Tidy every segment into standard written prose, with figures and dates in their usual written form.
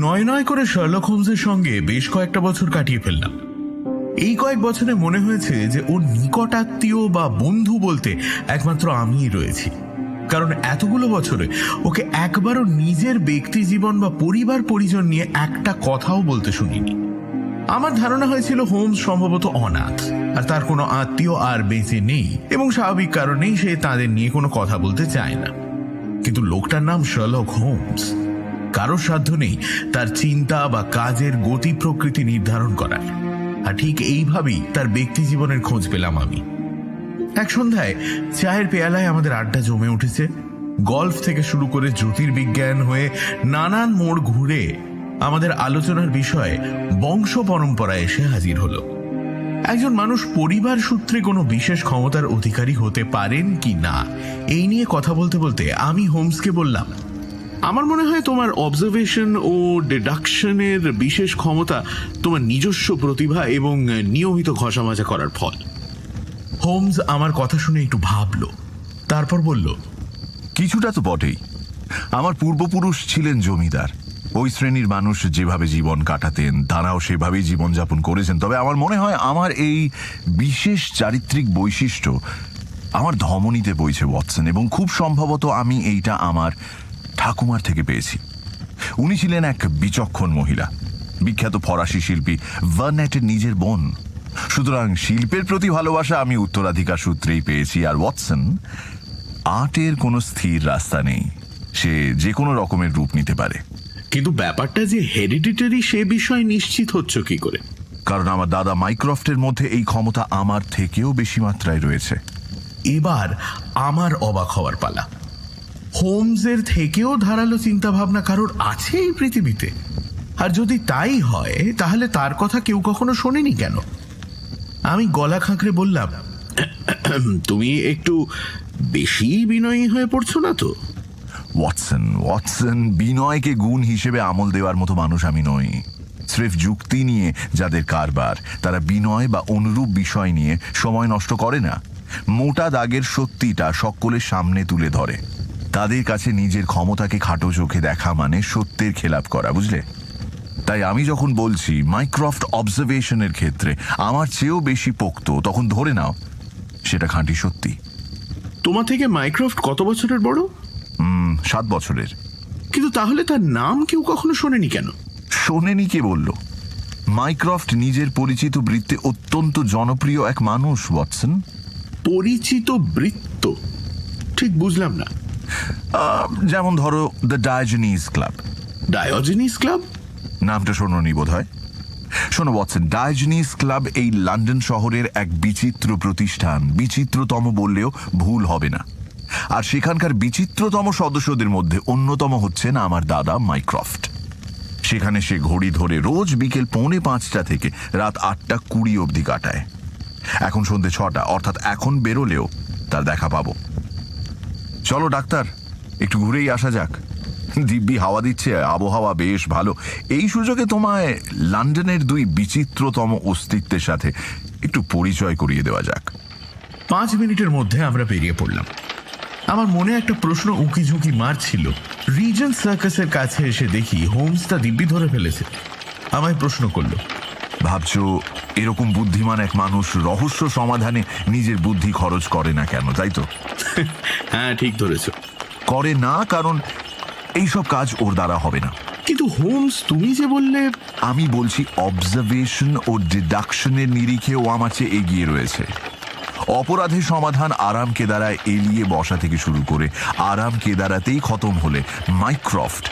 নয় নয় করে শার্লক হোমসের সঙ্গে বেশ কয়েকটা বছর কাটিয়ে ফেললাম। এই কয়েক বছরে মনে হয়েছে যে ওর নিকটাত্মীয় বা বন্ধু বলতে একমাত্র আমিই রয়েছি, কারণ এতগুলো বছরে ওকে একবারও নিজের ব্যক্তি জীবন বা পরিবার পরিজন নিয়ে একটা কথাও বলতে শুনিনি। আমার ধারণা হয়েছিল হোমস সম্ভবত অনাথ, আর তার কোনো আত্মীয় আর বেঁচে নেই, এবং স্বাভাবিক কারণেই সে তাদের নিয়ে কোনো কথা বলতে চায় না। কিন্তু লোকটার নাম শার্লক হোমস। কারোর সাধ্য নেই তার চিন্তা বা কাজের গতি প্রকৃতি নির্ধারণ করার, আর ঠিক এইভাবেই তার ব্যক্তি জীবনের খোঁজ পেলাম আমি। এক সন্ধ্যায় চায়ের পেয়ালায় আমাদের আড্ডা জমে উঠেছে। গল্ফ থেকে শুরু করে জ্যোতির্বিজ্ঞান হয়ে নানান মোড় ঘুরে আমাদের আলোচনার বিষয়ে বংশ পরম্পরায় এসে হাজির হলো। একজন মানুষ পরিবার সূত্রে কোনো বিশেষ ক্ষমতার অধিকারী হতে পারেন কি না, এই নিয়ে কথা বলতে বলতে আমি হোমসকে বললাম, আমার মনে হয় তোমার অবজারভেশন ও ডিডাকশনের বিশেষ ক্ষমতা তোমার নিজস্ব প্রতিভা এবং নিয়মিত ঘষামাজা করার ফল। হোমস আমার কথা শুনে একটু ভাবল, তারপর বলল, কিছুটা তো বটেই। আমার পূর্বপুরুষ ছিলেন জমিদার। ওই শ্রেণীর মানুষ যেভাবে জীবন কাটাতেন তারাও সেভাবেই জীবনযাপন করেছেন। তবে আমার মনে হয় আমার এই বিশেষ চারিত্রিক বৈশিষ্ট্য আমার ধমনীতে বইছে ওয়াটসন, এবং খুব সম্ভবত আমি এইটা আমার ঠাকুমার থেকে পেয়েছি। উনি ছিলেন এক বিচক্ষণ মহিলা, বিখ্যাত ফরাসি শিল্পী ভার্নেটের নিজের বোন। সুতরাং শিল্পের প্রতি ভালোবাসা আমি উত্তরাধিকার সূত্রেই পেয়েছি। আর ওয়াটসন, আর্টের কোনো স্থির রাস্তা নেই, সে যে কোনো রকমের রূপ নিতে পারে। কিন্তু ব্যাপারটা যে হেরিডিটারি সে বিষয়ে নিশ্চিত হচ্ছে কি করে? কারণ আমার দাদা মাইক্রফটের মধ্যে এই ক্ষমতা আমার থেকেও বেশি মাত্রায় রয়েছে। এবার আমার অবাক হওয়ার পালা। হোমসের থেকেও ধারালো চিন্তা ভাবনা কারোর আছে এই পৃথিবীতে? আর যদি তাই হয় তাহলে তার কথা কেউ কখনো শোনেনি কেন? আমি গলা খাঁকড়ে বললাম, তুমি একটু বেশি বিনয়ী হয়ে পড়ছো না তো? ওয়াটসন, বিনয়কে গুণ হিসেবে আমল দেওয়ার মতো মানুষ আমি নই। স্রেফ যুক্তি নিয়ে যাদের কারবার, তারা বিনয় বা অনুরূপ বিষয় নিয়ে সময় নষ্ট করে না। মোটা দাগের সত্যিটা সকলের সামনে তুলে ধরে। তাদের কাছে নিজের ক্ষমতাকে খাটো চোখে দেখা মানে সত্যের খেলাপ করা, বুঝলে? তাই আমি যখন বলছি মাইক্রফট অবজারভেশনের ক্ষেত্রে আমার চেয়েও বেশি পোক্ত, তখন ধরে নাও সেটা খাঁটি সত্যি। তোমার থেকে মাইক্রফট কত বছরের বড়? 7 বছরের। কিন্তু তাহলে তার নাম কেউ কখনো শোনেনি কেন? শোনেনি কে বলল? মাইক্রফট নিজের পরিচিত বৃত্তে অত্যন্ত জনপ্রিয় এক মানুষ, ওয়াটসন। পরিচিত বৃত্ত? ঠিক বুঝলাম না। যেমন ধরো the Diogenes club. Diogenes club? নামটা শোনোনি বোধ হয়। শোনো ওয়াটসন, ডায়োজেনিস ক্লাব এই লন্ডন শহরের এক বিচিত্র প্রতিষ্ঠান। বিচিত্রতম বললেও ভুল হবে না। আর সেখানকার বিচিত্রতম সদস্যদের মধ্যে অন্যতম হচ্ছেন আমার দাদা মাইক্রফট। সেখানে সে ঘড়ি ধরে রোজ বিকেল 4:45 থেকে রাত 8:20 অবধি কাটায়। এখন সন্ধ্যে 6টা, অর্থাৎ এখন বেরোলেও তার দেখা পাবো। চলো ডাক্তার, একটু ঘুরেই আসা যাক। দিব্যি হাওয়া দিচ্ছে, আবহাওয়া বেশ ভালো। এই সুযোগে তোমায় লন্ডনের 2 বিচিত্রতম অস্তিত্বের সাথে একটু পরিচয় করিয়ে দেওয়া যাক। 5 মিনিটের মধ্যে আমরা বেরিয়ে পড়লাম। আমার মনে একটা প্রশ্ন উঁকি ঝুঁকি মারছিল। রিজেন্ট সার্কাসের কাছে এসে দেখি হোমস তা দিব্যি ধরে ফেলেছে। আমায় প্রশ্ন করলো, ভাবছো এরকম বুদ্ধিমান এক মানুষ রহস্য সমাধানে নিজের বুদ্ধি খরচ করে না কেন, তাই তো? হ্যাঁ, ঠিক ধরেছ। করে না, কারণ এইসব কাজ ওর দ্বারা হবে না। কিন্তু হোমস, তুমি যে বললে। আমি বলছি অবজারভেশন ও ডিডাকশনের নিরিখে ও আমার চেয়ে এগিয়ে রয়েছে। অপরাধের সমাধান আরাম কেদারায় এলিয়ে বসা থেকে শুরু করে আরাম কেদারাতেই খতম হলে মাইক্রফট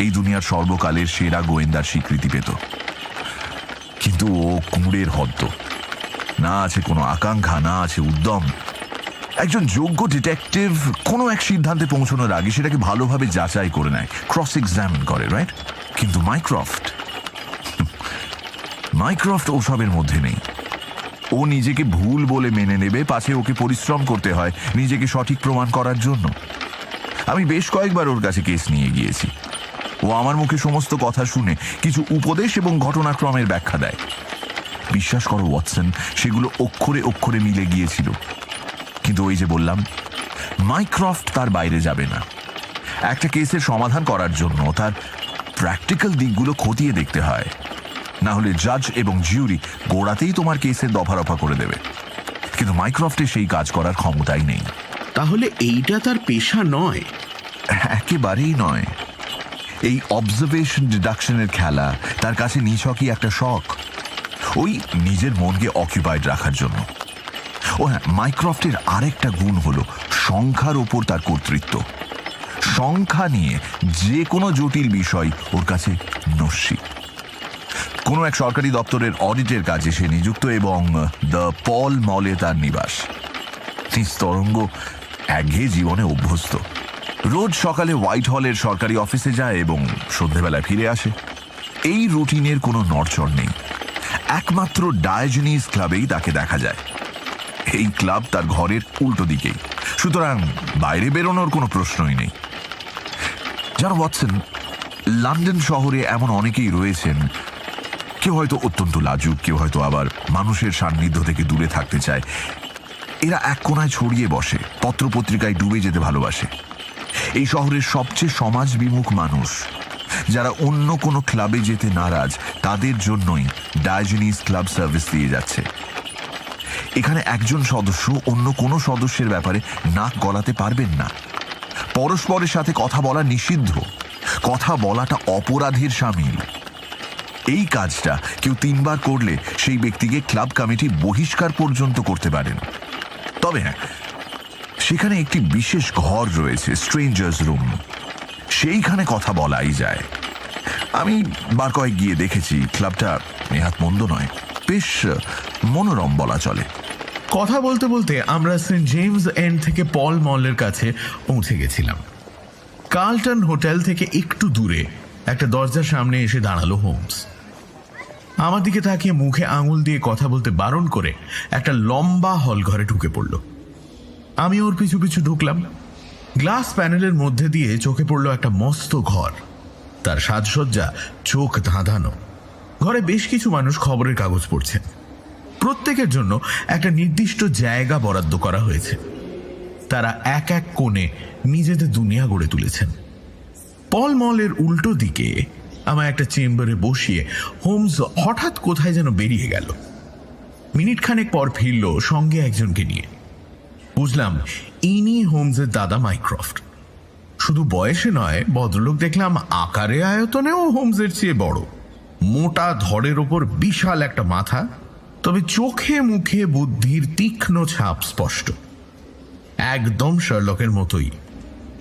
এই দুনিয়ার সর্বকালের সেরা গোয়েন্দার স্বীকৃতি পেত। কিন্তু ও কুঁড়ের হদ্দ। না আছে কোনো আকাঙ্ক্ষা, না আছে উদ্যম। একজন যোগ্য ডিটেকটিভ কোনো এক সিদ্ধান্তে পৌঁছানোর আগে সেটাকে ভালোভাবে যাচাই করে নেয়, ক্রস এক্সামিন করে, রাইট? কিন্তু মাইক্রফট ওসবের মধ্যে নেই। ও নিজেকে ভুল বলে মেনে নেবে, পাছে ওকে পরিশ্রম করতে হয় নিজেকে সঠিক প্রমাণ করার জন্য। আমি বেশ কয়েকবার ওর কাছে কেস নিয়ে গিয়েছি। ও আমার মুখে সমস্ত কথা শুনে কিছু উপদেশ এবং ঘটনাক্রমের ব্যাখ্যা দেয়। বিশ্বাস করো ওয়াটসন, সেগুলো অক্ষরে অক্ষরে মিলে গিয়েছিল। কিন্তু ওই যে বললাম, মাইক্রফট তার বাইরে যাবে না। একটা কেসের সমাধান করার জন্য তার প্র্যাকটিক্যাল দিকগুলো খতিয়ে দেখতে হয়, না হলে জাজ এবং জিউরি গোড়াতেই তোমার কেসের দফারফা করে দেবে। কিন্তু মাইক্রফটে সেই কাজ করার ক্ষমতাই নেই। তাহলে এইটা তার পেশা নয়? একেবারেই নয়। এই অবজারভেশন ডিডাকশনের খেলা তার কাছে নিছকই একটা শখ, ওই নিজের মনকে অকুপাইড রাখার জন্য। ও হ্যাঁ, মাইক্রফটের আরেকটা গুণ হলো সংখ্যার ওপর তার কর্তৃত্ব। সংখ্যা নিয়ে যে কোনো জটিল বিষয় ওর কাছে নস্যি। কোনো এক সরকারি দপ্তরের অডিটের কাজে সে নিযুক্ত এবং দ্য পল মলে তার নিবাস। নিস্তরঙ্গ একঘেয়ে জীবনে অভ্যস্ত। রোজ সকালে হোয়াইট হলের সরকারি অফিসে যায় এবং সন্ধেবেলায় ফিরে আসে। এই রুটিনের কোনো নড়চড় নেই। একমাত্র ডায়োজেনিস ক্লাবেই তাকে দেখা যায়। এই ক্লাব তার ঘরের উল্টো দিকেই, সুতরাং বাইরে বেরোনোর কোনো প্রশ্নই নেই। জানো ওয়াটসন, লন্ডন শহরে এমন অনেকেই রয়েছেন, কেউ হয়তো অত্যন্ত লাজুক, কেউ হয়তো আবার মানুষের সান্নিধ্য থেকে দূরে থাকতে চায়। এরা এক কোণায় ছড়িয়ে বসে, পত্রপত্রিকায় ডুবে যেতে ভালোবাসে। এই শহরের সবচেয়ে সমাজবিমুখ মানুষ, যারা অন্য কোনো ক্লাবে যেতে নারাজ, তাদের জন্যই ডায়োজেনিস ক্লাব সার্ভিস দিয়ে যাচ্ছে। এখানে একজন সদস্য অন্য কোনো সদস্যের ব্যাপারে নাক গলাতে পারবেন না। পরস্পরের সাথে কথা বলা নিষিদ্ধ, কথা বলাটা অপরাধের শামিল। এই কাজটা কেউ 3 বার করলে সেই ব্যক্তিকে ক্লাব কমিটি বহিষ্কার পর্যন্ত করতে পারেন। তবে হ্যাঁ, সেখানে একটি বিশেষ ঘর রয়েছে, স্ট্রেঞ্জার্স রুম। সেইখানে কথা বলাই যায়। আমি বার কয়েক গিয়ে দেখেছি, ক্লাবটা নেহাত মন্দ নয়, বেশ মনোরম বলা চলে। কথা বলতে বলতে আমরা সেন্ট জেমস এন্ড থেকে পল মলের কাছে পৌঁছে গেছিলাম। কার্লটন হোটেল থেকে একটু দূরে একটা দরজার সামনে এসে দাঁড়ালো হোমস। আমার দিকে তাকিয়ে মুখে আঙুল দিয়ে কথা বলতে বারণ করে একটা লম্বা হল ঘরে ঢুকে পড়ল। আমি ওর পিছু পিছু ঢুকলাম। গ্লাস প্যানেলের মধ্যে দিয়ে চোখে পড়ল একটা মস্ত ঘর। তার সাজসজ্জা চোখ ধাঁধানো। ঘরে বেশ কিছু মানুষ খবরের কাগজ পড়ছেন। প্রত্যেকের জন্য একটা নির্দিষ্ট জায়গা বরাদ্দ করা হয়েছে। তারা এক এক কোণে নিজেদের দুনিয়া গড়ে তুলেছেন। পল মলের উল্টো দিকে আমায় একটা চেম্বারে বসিয়ে হোমস হঠাৎ কোথায় যেন বেরিয়ে গেল। মিনিট খানেক পর ফিরল সঙ্গে একজনকে নিয়ে। বুঝলাম ইনি হোমসের দাদা মাইক্রফট। শুধু বয়সে নয়, ভদ্রলোক দেখলাম আকারে আয়তনেও হোমসের চেয়ে বড়। মোটা ধড়ের ওপর বিশাল একটা মাথা, তবে চোখে মুখে বুদ্ধির তীক্ষ্ণ ছাপ স্পষ্ট। একদম শার্লকের মতোই।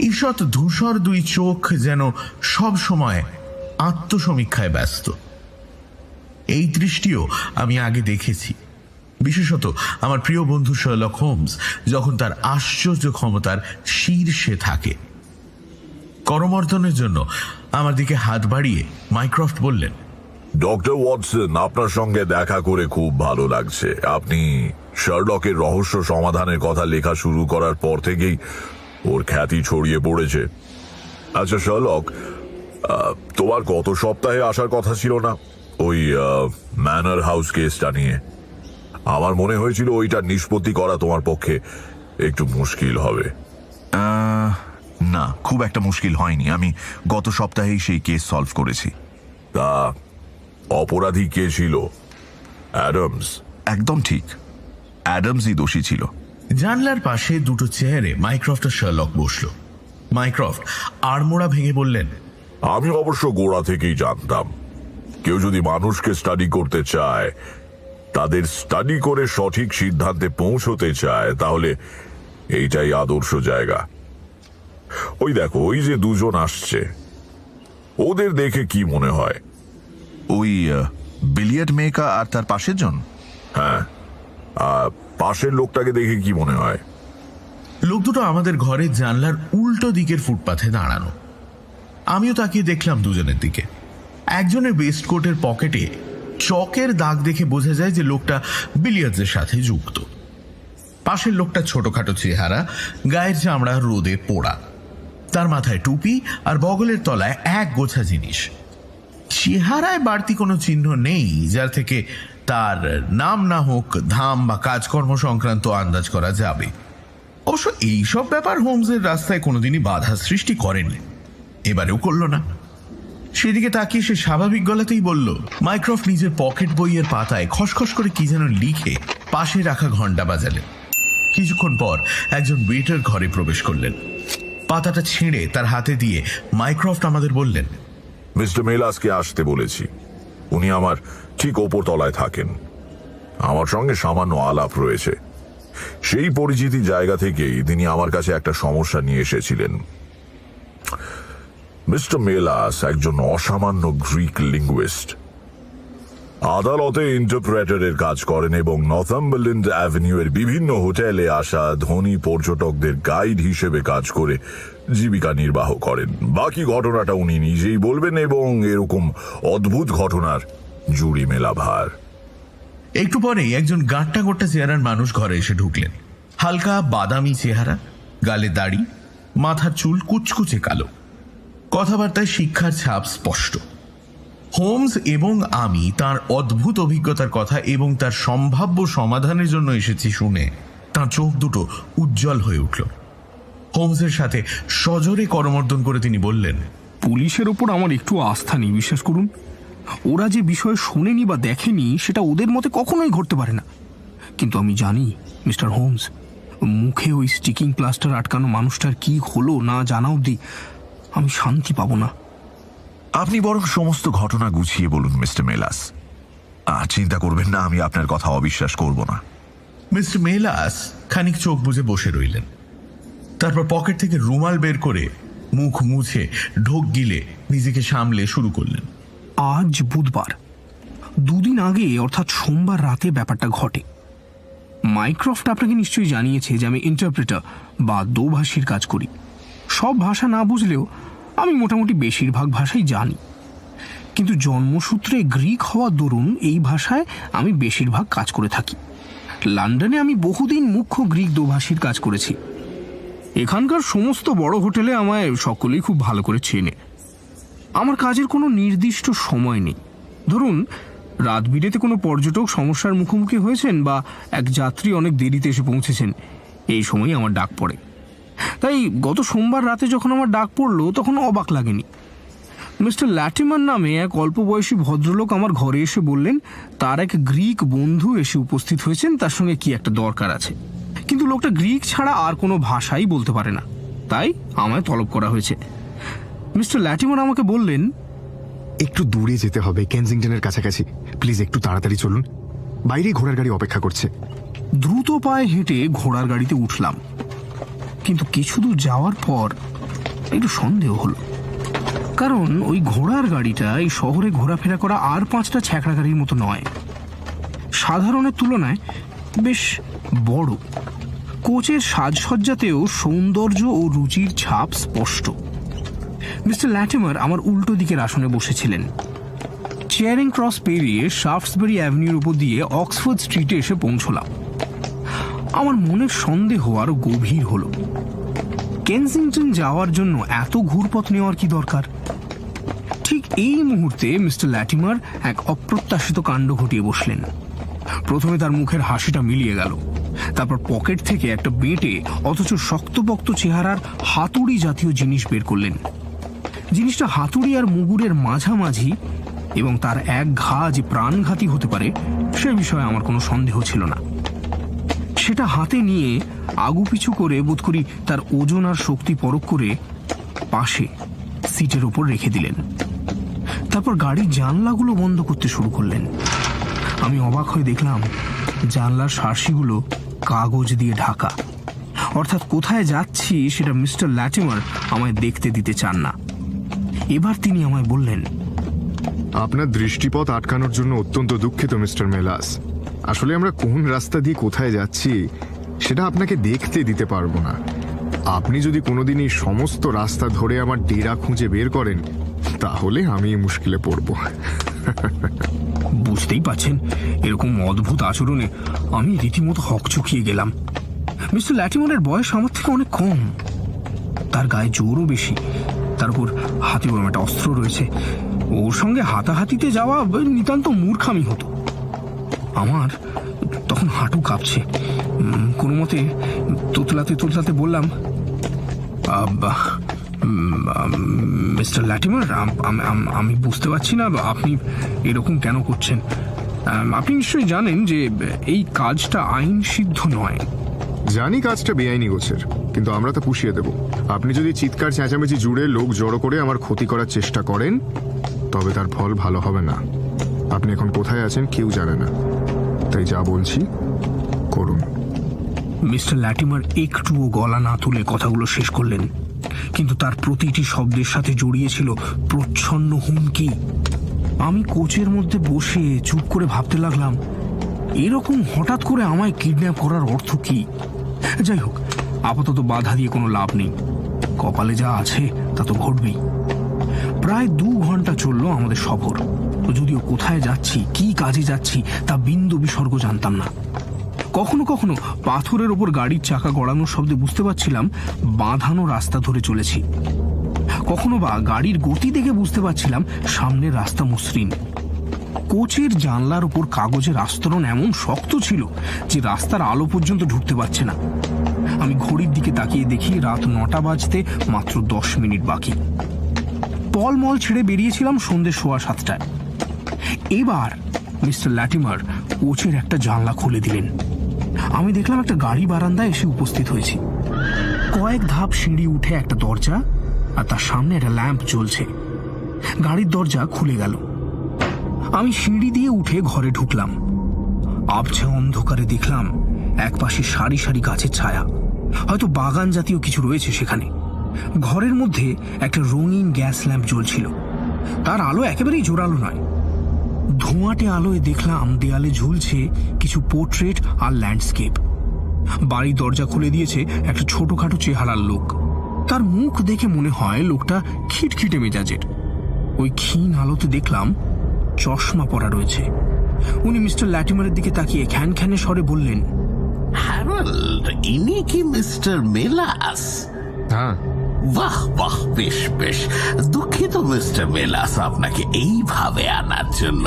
ঈষৎ ধূসর 2 চোখ যেন সব সময় আত্মসমীক্ষায় ব্যস্ত। এই দৃষ্টিও আমি আগে দেখেছি, বিশেষত আমার প্রিয় বন্ধু শার্লক হোমস যখন তার আশ্চর্য ক্ষমতার শীর্ষে থাকে। করমর্দনের জন্য আমার দিকে হাত বাড়িয়ে মাইক্রফট বললেন, ডক্টর ওয়াটসন, আপনার সঙ্গে দেখা করে খুব ভালো লাগছে। আপনি শার্লকের রহস্য সমাধানের কথা লেখা শুরু করার পর থেকেই ওর খ্যাতি ছড়িয়ে পড়েছে। আচ্ছা শার্লক, তোমার গত সপ্তাহে আসার কথা ছিল না ওই ম্যানর হাউস কেসটা নিয়ে? আমার মনে হয়েছিল ওইটার নিষ্পত্তি করা তোমার পক্ষে একটু মুশকিল হবে। না, খুব একটা মুশকিল হয়নি। আমি গত সপ্তাহেই সেই কেস সলভ করেছি। তা অপরাধী কে ছিল? অ্যাডামস? একদম ঠিক, অ্যাডামসই দোষী ছিল। জানলার পাশে 2টো চেয়ারে মাইক্রফট আর শার্লক বসল। মাইক্রফট আড়মোড়া ভেঙে বললেন, আমি অবশ্য গোড়া থেকেই জানতাম, কেউ যদি মানুষকে স্টাডি করতে চায়, তাদের স্টাডি করে সঠিক সিদ্ধান্তে পৌঁছতে চায়, তাহলে এইটাই আদর্শ জায়গা। ওই দেখো, ওই যে 2 জন আসছে, ওদের দেখে কি মনে হয়? ওই বিলিয়ার্ড মেকা আর তার পাশের জন? হ্যাঁ, পাশের লোকটাকে দেখে কি মনে হয়? লোক দুটো আমাদের ঘরের জানলার উল্টো দিকের ফুটপাথে দাঁড়ানো। আমিও তাকিয়ে দেখলাম দুজনের দিকে। একজনের ওয়েস্টকোটের পকেটে চকের দাগ দেখে বোঝা যায় যে লোকটা বিলিয়ার্ডসের সাথে যুক্ত। পাশের লোকটা ছোটখাটো চেহারা, গায়ের চামড়া রোদে পোড়া। তার মাথায় টুপি আর বগলের তলায় এক গোছা জিনিস। চেহারায় বাড়তি কোনো চিহ্ন নেই যার থেকে তার নাম না হোক ধাম বা কাজকর্ম সংক্রান্ত আন্দাজ করা যাবে। অবশ্য এইসব ব্যাপার হোমসের রাস্তায় কোনোদিনই বাধা সৃষ্টি করেনি, এবারেও করল না। সেদিকে তাকিয়ে সে স্বাভাবিক গলাতেই বলল, মাইক্রোফট নিজের পকেট বইয়ের পাতায় খসখস করে কি যেন লিখে পাশে রাখা ঘন্টা বাজালেন। কিছুক্ষণ পর একজন ওয়েটার ঘরে প্রবেশ করলেন। পাতাটা ছিঁড়ে তার হাতে দিয়ে মাইক্রোফট আমাদের বললেন, মিস্টার মেলাসকে আসতে বলেছি। উনি আমার ঠিক ওপর তলায় থাকেন। আমার সঙ্গে সামান্য আলাপ রয়েছে। সেই পরিচিতি জায়গা থেকেই তিনি আমার কাছে একটা সমস্যা নিয়ে এসেছিলেন। মিস্টার মেলাস একজন অসামান্য গ্রিক লিঙ্গুইস্ট। আদালতে ইন্টারপ্রেটারের কাজ করেন এবং নর্থাম্বারল্যান্ড অ্যাভিনিউ এর বিভিন্ন হোটেলে আসা ধনী পর্যটকদের গাইড হিসেবে কাজ করে জীবিকা নির্বাহ করেন। বাকি ঘটনাটা উনি নিজেই বলবেন এবং এরকম অদ্ভুত ঘটনার জুড়ি মেলা ভার। একটু পরেই একজন গাঁট্টা গোট্টা চেহারার মানুষ ঘরে এসে ঢুকলেন। হালকা বাদামি চেহারা, গালে দাড়ি, মাথার চুল কুচকুচে কালো, কথাবার্তায় শিক্ষার ছাপ স্পষ্ট। হোমস এবং আমি তার অদ্ভুত অভিজ্ঞতার কথা এবং তার সম্ভাব্য সমাধানের জন্য এসেছি শুনে তার চোখ দুটো উজ্জ্বল হয়ে উঠল। হোমসের সাথে সজোরে করমর্দন করে তিনি বললেন, পুলিশের ওপর আমার একটু আস্থা নেই, বিশ্বাস করুন। ওরা যে বিষয় শোনেনি বা দেখেনি সেটা ওদের মতে কখনোই ঘটতে পারে না। কিন্তু আমি জানি মিস্টার হোমস, মুখে ওই স্টিকিং প্লাস্টার আটকানো মানুষটার কি হলো না জানা অবধি আমি শান্তি পাবো না। আপনি বরং সমস্ত ঘটনা গুছিয়ে বলুন মিস্টার মেলাস। চিন্তা করবেন না, আমি আপনার কথা অবিশ্বাস করব না। মিস্টার মেলাস খানিক চোখ বুজে বসে রইলেন। তারপর পকেট থেকে রুমাল বের করে মুখ মুছে ঢোক গিলে নিজেকে সামলে শুরু করলেন। আজ বুধবার, দুদিন আগে অর্থাৎ সোমবার রাতে ব্যাপারটা ঘটে। মাইক্রোফট আপনাকে নিশ্চয়ই জানিয়েছে যে আমি ইন্টারপ্রেটার বা দোভাষীর কাজ করি। সব ভাষা না বুঝলেও আমি মোটামুটি বেশিরভাগ ভাষাই জানি। কিন্তু জন্মসূত্রে গ্রিক হওয়া দরুন এই ভাষায় আমি বেশিরভাগ কাজ করে থাকি। লন্ডনে আমি বহুদিন মুখ্য গ্রিক দোভাষীর কাজ করেছি। এখানকার সমস্ত বড় হোটেলে আমায় সকলেই খুব ভালো করে চেনে। আমার কাজের কোনো নির্দিষ্ট সময় নেই। ধরুন রাত বিরেতে কোনো পর্যটক সমস্যার মুখোমুখি হয়েছেন বা এক যাত্রী অনেক দেরিতে এসে পৌঁছেছেন, এই সময়ই আমার ডাক পড়ে। তাই গত সোমবার রাতে যখন আমার ডাক পড়লো তখন অবাক লাগেনি। মিস্টার ল্যাটিমার নামে এক অল্প বয়সী ভদ্রলোক আমার ঘরে এসে বললেন তার এক গ্রিক বন্ধু এসে উপস্থিত হয়েছেন, তার সঙ্গে কি একটা দরকার আছে। কিন্তু লোকটা গ্রিক ছাড়া আর কোনো ভাষাই বলতে পারে না, তাই আমায় তলব করা হয়েছে। মিস্টার ল্যাটিমার আমাকে বললেন, একটু দূরে যেতে হবে, কেনজিংটনের কাছাকাছি। প্লিজ একটু তাড়াতাড়ি চলুন, বাইরে ঘোড়ার গাড়ি অপেক্ষা করছে। দ্রুত পায়ে হেঁটে ঘোড়ার গাড়িতে উঠলাম। কিন্তু কিছু দূর যাওয়ার পর একটু সন্দেহ হলো, কারণ ওই ঘোড়ার গাড়িটা এই শহরে ঘোরাফেরা করা আর 5টা ছ্যাঁকড়া গাড়ির মতো নয়। সাধারণের তুলনায় বেশ বড়। কোচের সাজসজ্জাতেও সৌন্দর্য ও রুচির ছাপ স্পষ্ট। মিস্টার ল্যাটিমার আমার উল্টো দিকের আসনে বসেছিলেন। চেয়ারিং ক্রস পেরিয়ে শাফটসবারি অ্যাভিনিউর উপর দিয়ে অক্সফোর্ড স্ট্রিটে এসে পৌঁছলাম। আমার মনের সন্দেহ আরো গভীর হলো। কেনসিংটন যাওয়ার জন্য এত ঘুরপথ নেওয়ার কি দরকার? ঠিক এই মুহূর্তে মিস্টার ল্যাটিমার এক অপ্রত্যাশিত কাণ্ড ঘটিয়ে বসলেন। প্রথমে তার মুখের হাসিটা মিলিয়ে গেল, তারপর পকেট থেকে একটা বেঁটে অথচ শক্তপোক্ত চেহারার হাতুড়ি জাতীয় জিনিস বের করলেন। জিনিসটা হাতুড়ি আর মুগুরের মাঝামাঝি এবং তার এক ঘা যে প্রাণঘাতী হতে পারে সে বিষয়ে আমার কোনো সন্দেহ ছিল না। সেটা হাতে নিয়ে আগুপিছু করে বোধ করি তার ওজন আর শক্তি পরখ করে পাশে সিটের ওপর রেখে দিলেন। তারপর গাড়ির জানলাগুলো বন্ধ করতে শুরু করলেন। আমি অবাক হয়ে দেখলাম জানলার শার্সিগুলো কাগজ দিয়ে ঢাকা, অর্থাৎ কোথায় যাচ্ছি সেটা মিস্টার ল্যাটিমার আমায় দেখতে দিতে চান না। এবার তিনি আমায় বললেন, আপনার দৃষ্টিপথ আটকানোর জন্য অত্যন্ত দুঃখিত মিস্টার মেলাস। আসলে আমরা কোন রাস্তা দিয়ে কোথায় যাচ্ছি সেটা আপনাকে দেখতে দিতে পারবো না। আপনি যদি কোনোদিন এই সমস্ত রাস্তা ধরে আমার ডেরা খুঁজে বের করেন তাহলে আমি মুশকিলে পড়ব। বুঝতেই পাচ্ছেন এরকম অদ্ভুত আচরণে আমি রীতিমতো হকচকিয়ে গেলাম। মিস্টার ল্যাটিমারের বয়স আমার থেকে অনেক কম, তার গায়ে জোরও বেশি, তার উপর হাতে ওরম একটা অস্ত্র রয়েছে। ওর সঙ্গে হাতাহাতিতে যাওয়া নিতান্ত মূর্খামি হতো। আমার তখন হাঁটু কাঁপছে। কোনো মতে তোতলাতে তোতলাতে বললাম, মিস্টার ল্যাটিমার, আমি বুঝতে পারছি না আপনি এরকম কেন করছেন। আপনি নিশ্চয়ই জানেন যে এই কাজটা আইন সিদ্ধ নয়। জানি কাজটা বেআইনি গোছের, কিন্তু আমরা তা পুষিয়ে দেব। আপনি যদি চিৎকার চেঁচামেচি জুড়ে লোক জড়ো করে আমার ক্ষতি করার চেষ্টা করেন, তবে তার ফল ভালো হবে না। আপনি এখন কোথায় আছেন কেউ জানে না, তাই যা বলছি করুন। মিস্টার ল্যাটিমার একটুও গলা না তুলে কথাগুলো শেষ করলেন, কিন্তু তার প্রতিটি শব্দের সাথে জড়িয়ে ছিল প্রচ্ছন্ন হুমকি। আমি কোচের মধ্যে বসে চুপ করে ভাবতে লাগলাম, এরকম হঠাৎ করে আমায় কিডন্যাপ করার অর্থ কি? যাই হোক, আপাতত বাধা দিয়ে কোনো লাভ নেই। কপালে যা আছে তা তো ঘটবেই। প্রায় 2 ঘন্টা চলল আমাদের সফর। যদিও কোথায় যাচ্ছি, কি কাজে যাচ্ছি তা বিন্দু বিসর্গ জানতাম না। কখনো কখনো পাথরের ওপর গাড়ির চাকা গড়ানোর শব্দে বুঝতে পারছিলাম বাঁধানো রাস্তা ধরে চলেছি। কখনো বা গাড়ির গতি দেখে বুঝতে পারছিলাম সামনের রাস্তা মসৃণ। কোচের জানলার উপর কাগজের আস্তরণ এমন শক্ত ছিল যে রাস্তার আলো পর্যন্ত ঢুকতে পারছে না। আমি ঘড়ির দিকে তাকিয়ে দেখি রাত 9টা বাজতে মাত্র 10 মিনিট বাকি। পলমল ছেড়ে বেরিয়েছিলাম সন্ধ্যে 7:15টায়। এবার মিস্টার ল্যাটিমার কোচের একটা জানলা খুলে দিলেন। আমি দেখলাম একটা গাড়ি বারান্দায় এসে উপস্থিত হয়েছি। কয়েক ধাপ সিঁড়ি উঠে একটা দরজা, আর তার সামনে একটা ল্যাম্প জ্বলছে। গাড়ির দরজা খুলে গেল। আমি সিঁড়ি দিয়ে উঠে ঘরে ঢুকলাম। আবছা অন্ধকারে দেখলাম একপাশে সারি সারি গাছের ছায়া, হয়তো বাগান জাতীয় কিছু রয়েছে সেখানে। ঘরের মধ্যে একটা রঙিন গ্যাস ল্যাম্প জ্বলছিল। তার আলো একেবারেই জোরালো নয়। ধোঁয়াটে আলোয় দেখলাম দেয়ালে ঝুলছে কিছু পোর্ট্রেট আর ল্যান্ডস্কেপ। বাড়ির দরজা খুলে দিয়েছে একটা ছোটখাটো চেহারার লোক। তার মুখ দেখে মনে হয় লোকটা খিটখিটে মেজাজের। ওই ক্ষীণ আলোতে দেখলাম চশমা পরা রয়েছে। উনি মিস্টার ল্যাটিমারের দিকে তাকিয়ে খ্যানখ্যানে স্বরে বললেন, হ্যারল্ড, ইনি কি মিস্টার মেলাস? হ্যাঁ। বাহ বাহ, বেশ বেশ। দুঃখিত মিস্টার মেলাস আপনাকে এইভাবে আনার জন্য।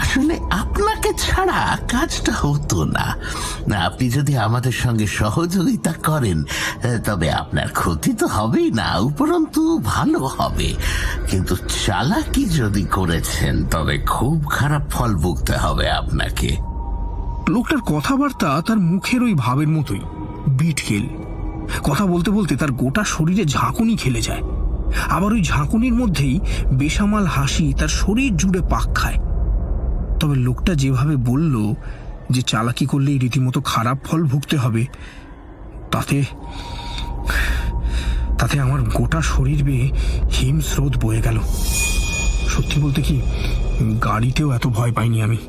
আসলে আপনাকে ছাড়া কাজটা হতো না। আপনি যদি আমাদের সঙ্গে সহযোগিতা করেন তবে আপনার ক্ষতি তো হবেই না, উপরন্তু ভালো হবে। কিন্তু চালাকি যদি করেছেন তবে খুব খারাপ ফল ভুগতে হবে আপনাকে। লোকটার কথাবার্তা তার মুখের ওই ভাবের মতোই বিটকেল। কথা বলতে বলতে তার গোটা শরীরে ঝাঁকুনি খেলে যায়। আবার ওই ঝাঁকুনির মধ্যেই বেসামাল হাসি তার শরীর জুড়ে পাক খায়। তবে লোকটা যেভাবে বলল যে চালাকি করলেই রীতিমতো খারাপ ফল ভুগতে হবে, তাতে তাতে আমার গোটা শরীর বেয়ে হিমস্রোত বয়ে গেল। সত্যি বলতে কি, গাড়িতেও এত ভয় পাইনি আমি।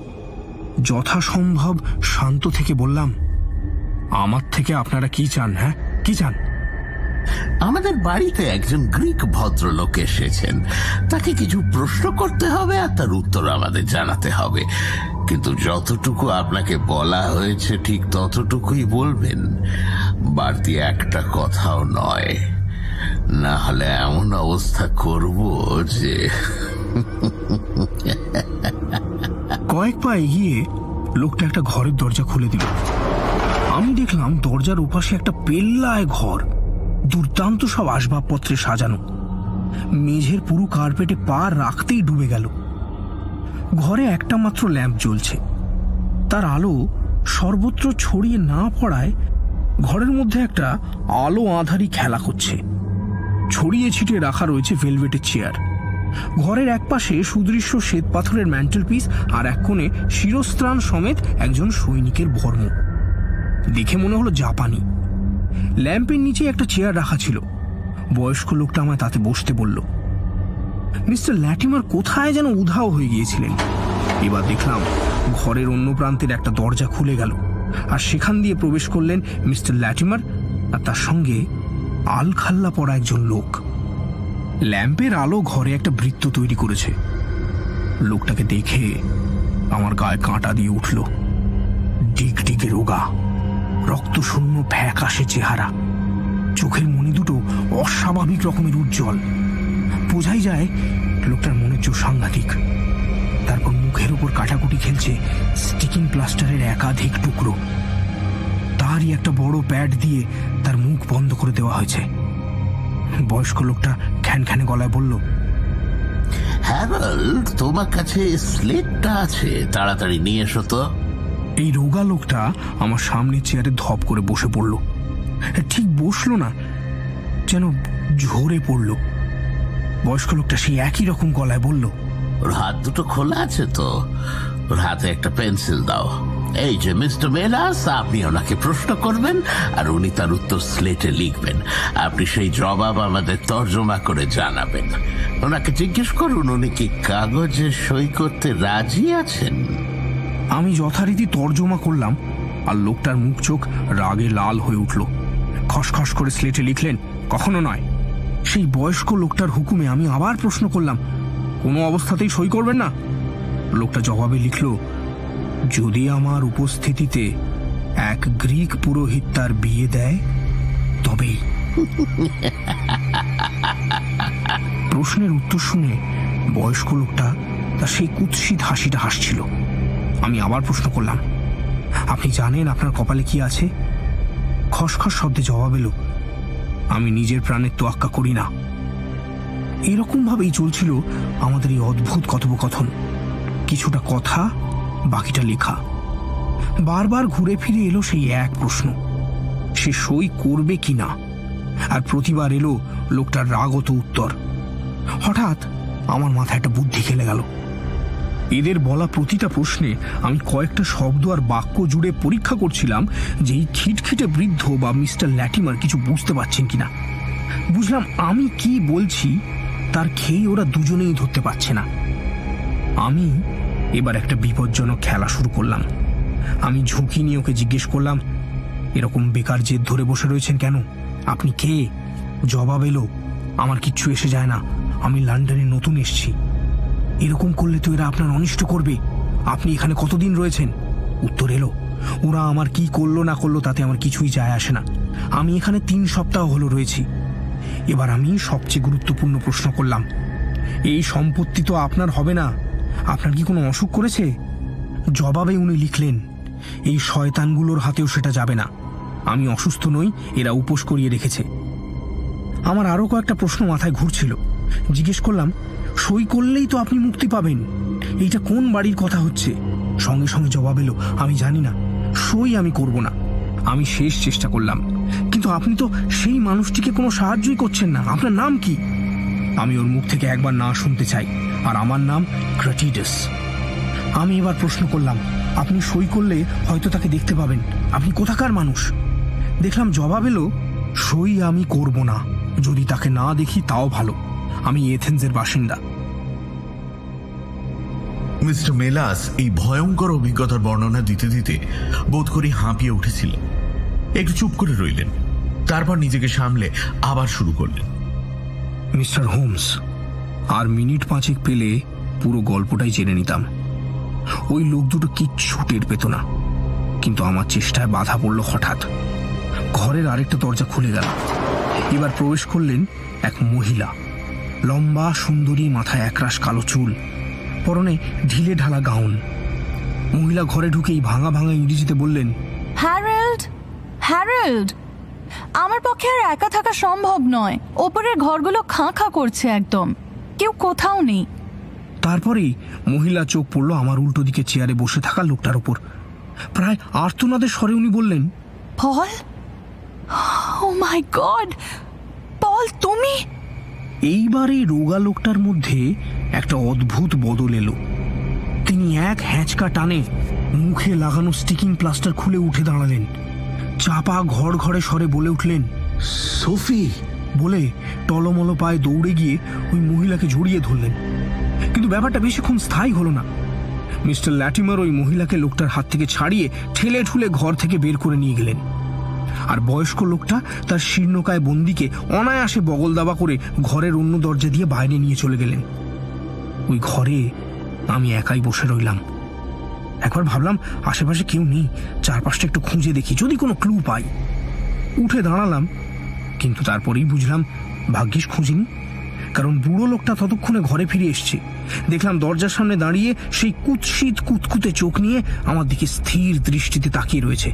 যথাসম্ভব শান্ত থেকে বললাম, আমার থেকে আপনারা কি চান? হ্যাঁ, কি চান? আমাদের বাড়িতে একজন গ্রিক ভদ্রলোক এসেছেন। তাকে কিছু প্রশ্ন করতে হবে আর তার উত্তর আমাদের জানাতে হবে। কিন্তু যতটুকু আপনাকে বলা হয়েছে ঠিক ততটুকুই বলবেন, বাড়তি একটা কথাও নয়। না হলে এমন অবস্থা করব যে। কয়েক পা এগিয়ে লোকটা একটা ঘরের দরজা খুলে দিল। আমি দেখলাম দরজার ওপাশে একটা পেল্লায় ঘর, দুর্দান্ত সব আসবাবপত্রে সাজানো। মেঝের পুরো কার্পেটে পা রাখতেই ডুবে গেল। ঘরে একটা মাত্র ল্যাম্প জ্বলছে। তার আলো সর্বত্র ছড়িয়ে না পড়ায় ঘরের মধ্যে একটা আলো আঁধারি খেলা করছে। ছড়িয়ে ছিটিয়ে রাখা রয়েছে ভেলভেটের চেয়ার। ঘরের একপাশে সুদৃশ্য শ্বেত পাথরের ম্যান্টেল পিস, আর এক কোণে শিরস্ত্রাণ সমেত একজন সৈনিকের বর্ম। দেখে মনে হলো জাপানি। ল্যাম্পের নিচে একটা চেয়ার রাখা ছিল। বয়স্ক লোকটা আমায় তাতে বসতে বলল। মিস্টার ল্যাটিমার কোথায় যেন উধাও হয়ে গিয়েছিলেন। এবার দেখলাম ঘরের অন্য প্রান্তের একটা দরজা খুলে গেল, আর সেখান দিয়ে প্রবেশ করলেন মিস্টার ল্যাটিমার আর তার সঙ্গে আলখাল্লা পরা একজন লোক। ল্যাম্পের আলো ঘরে একটা বৃত্ত তৈরি করেছে। লোকটাকে দেখে আমার গায়ে কাঁটা দিয়ে উঠল। ডিগডিগে রোগা, রক্তশূন্য ফ্যাকাশে চেহারা, চোখের মনি দুটো অস্বাভাবিক রকমের উজ্জ্বল। বোঝাই যায় লোকটার মনের জোর সাংঘাতিক। তারপর মুখের উপর কাটাকুটি খেলছে স্টিকিং প্লাস্টারের একাধিক টুকরো। তারই একটা বড় প্যাড দিয়ে তার মুখ বন্ধ করে দেওয়া হয়েছে। বয়স্ক লোকটা খ্যানখ্যানে গলায় বলল, হ্যারল্ড, তোমার কাছে স্লেটটা আছে, তাড়াতাড়ি নিয়ে এসো তো। এই রোগা লোকটা আমার সামনে চেয়ারে ধপ করে বসে পড়ল। ঠিক বসলো না, যেন ঝরে পড়ল। বয়স্ক লোকটা সেই একই রকম গলায় বলল, ওর হাত দুটো খোলা আছে তো, ওর হাতে একটা পেন্সিল দাও। এই যে মিস্টার মেলাস, আপনি ওনাকে প্রশ্ন করবেন আর উনি তার উত্তর স্লেটে লিখবেন। আপনি সেই জবাব আমাদের তর্জমা করে জানাবেন। ওনাকে জিজ্ঞেস করুন উনি কি কাগজে সই করতে রাজি আছেন। আমি যথারীতি তর্জমা করলাম, আর লোকটার মুখ চোখ রাগে লাল হয়ে উঠল। খসখস করে স্লেটে লিখলেন, কখনো নয়। সেই বয়স্ক লোকটার হুকুমে আমি আবার প্রশ্ন করলাম, কোনো অবস্থাতেই সই করবেন না? লোকটা জবাবে লিখল, যদি আমার উপস্থিতিতে এক গ্রিক পুরোহিত তার বিয়ে দেয় তবেই। প্রশ্নের উত্তর শুনে বয়স্ক লোকটা তার সেই কুৎসিত হাসিটা হাসছিল। আমি আবার প্রশ্ন করলাম, আপনি জানেন আপনার কপালে কি আছে? খসখস শব্দে জবাব এলো, আমি নিজের প্রাণের তোয়াক্কা করি না। এরকম ভাবেই চলছিল আমাদের এই অদ্ভুত কথোপকথন। কিছুটা কথা, বাকিটা লেখা। বারবার ঘুরে ফিরে এলো সেই এক প্রশ্ন, সে সই করবে কিনা। আর প্রতিবার এলো লোকটার রাগত উত্তর। হঠাৎ আমার মাথায় একটা বুদ্ধি খেলে গেল। এদের বলা প্রতিটা প্রশ্নে আমি কয়েকটা শব্দ আর বাক্য জুড়ে পরীক্ষা করছিলাম যে এই খিটখিটে বৃদ্ধ বা মিস্টার ল্যাটিমার কিছু বুঝতে পারছেন কিনা। বুঝলাম আমি কি বলছি তার খেয়ে ওরা দুজনেই ধরতে পারছে না। আমি এবার একটা বিপজ্জনক খেলা শুরু করলাম। আমি ঝুঁকি নিয়ে ওকে জিজ্ঞেস করলাম, এরকম বেকার জেদ ধরে বসে রয়েছেন কেন? আপনি কে? জবাব এলো, আমার কিচ্ছু এসে যায় না, আমি লন্ডনে নতুন এসেছি। এরকম করলে তো এরা আপনার অনিষ্ট করবে। আপনি এখানে কতদিন রয়েছেন? উত্তর এলো, ওরা আমার কি করলো না করলো তাতে আমার কিছুই যায় আসে না, আমি এখানে 3 সপ্তাহ হলো রয়েছি। এবার আমি সবচেয়ে গুরুত্বপূর্ণ প্রশ্ন করলাম, এই সম্পত্তি তো আপনার হবে না, আপনার কি কোনো অসুখ করেছে? জবাবে উনি লিখলেন, এই শয়তানগুলোর হাতেও সেটা যাবে না, আমি অসুস্থ নই, এরা উপোস করিয়ে রেখেছে। আমার আরো কয়েকটা প্রশ্ন মাথায় ঘুরছিল। জিজ্ঞেস করলাম, সই করলেই তো আপনি মুক্তি পাবেন, এইটা কোন বাড়ির কথা হচ্ছে? সঙ্গে সঙ্গে জবাব এলো, আমি জানি না, সই আমি করব না। আমি শেষ চেষ্টা করলাম, কিন্তু আপনি তো সেই মানুষটিকে কোনো সাহায্যই করছেন না, আপনার নাম কি? আমি ওর মুখ থেকে একবার না শুনতে চাই, আর আমার নাম ক্রাটিডাস। আমি এবার প্রশ্ন করলাম, আপনি সই করলে হয়তো তাকে দেখতে পাবেন, আপনি কোথাকার মানুষ? দেখলাম জবাব এলো, সই আমি করব না, যদি তাকে না দেখি তাও ভালো, আমি এথেন্সের বাসিন্দা। মিস্টার মেলাস এই ভয়ঙ্কর অভিজ্ঞতার বর্ণনা দিতে দিতে বোধ করি হাঁপিয়ে উঠেছিলেন। একটু চুপ করে রইলেন, তারপর নিজেকে সামলে আবার শুরু করলেন। মিস্টার হোমস, আর মিনিট 5 পেলে পুরো গল্পটাই জেনে নিতাম। ওই লোক দুটো কিচ্ছু টের পেত না, কিন্তু আমার চেষ্টায় বাধা পড়ল হঠাৎ। ঘরের আরেকটা দরজা খুলে গেল। এবার প্রবেশ করলেন এক মহিলা, লম্বা সুন্দরী, মাথায় একরাশ কালো চুল, পরনে ঢিলে ঢালা গাউন। মহিলা ঘরে ঢুকেই ভাঙা ভাঙা ইংরেজিতে বললেন, হ্যারল্ড, হ্যারল্ড, আমার পক্ষে আর একা থাকা সম্ভব নয়। ওপরের ঘরগুলো খাঁ খাঁ করছে, একদম কেউ কোথাও নেই। তারপরেই মহিলা চোখ পড়ল আমার উল্টো দিকে চেয়ারে বসে থাকা লোকটার উপর। প্রায় আর্তনাদের স্বরে উনি বললেন, পল, ও মাই গড, পল তুমি? এইবার এই রোগা লোকটার মধ্যে একটা অদ্ভুত বদল এলো। তিনি এক হ্যাঁচকা টানে মুখে লাগানো স্টিকিং প্লাস্টার খুলে উঠে দাঁড়ালেন। চাপা ঘর ঘরে স্বরে বলে উঠলেন, সোফি, বলে টলমল পায়ে দৌড়ে গিয়ে ওই মহিলাকে জড়িয়ে ধরলেন। কিন্তু ব্যাপারটা বেশিক্ষণ স্থায়ী হলো না। মিস্টার ল্যাটিমার ওই মহিলাকে লোকটার হাত থেকে ছাড়িয়ে ঠেলে ঠুলে ঘর থেকে বের করে নিয়ে গেলেন। আর বয়স্ক লোকটা তার শীর্ণকায় বন্দিকে অনায়াসে বগল দাবা করে ঘরের অন্য দরজা দিয়ে বাইরে নিয়ে চলে গেলেন। ওই ঘরে আমি একাই বসে রইলাম। একবার ভাবলাম আশেপাশে কেউ নেই, চারপাশটা একটু খুঁজে দেখি, যদি কোনো ক্লু পাই। উঠে দাঁড়ালাম, কিন্তু তারপরেই বুঝলাম ভাগ্যিস খুঁজিনি, কারণ বুড়ো লোকটা ততক্ষণে ঘরে ফিরে এসছে। দেখলাম দরজার সামনে দাঁড়িয়ে সেই কুৎসিত কুতকুতে চোখ নিয়ে আমার দিকে স্থির দৃষ্টিতে তাকিয়ে রয়েছে।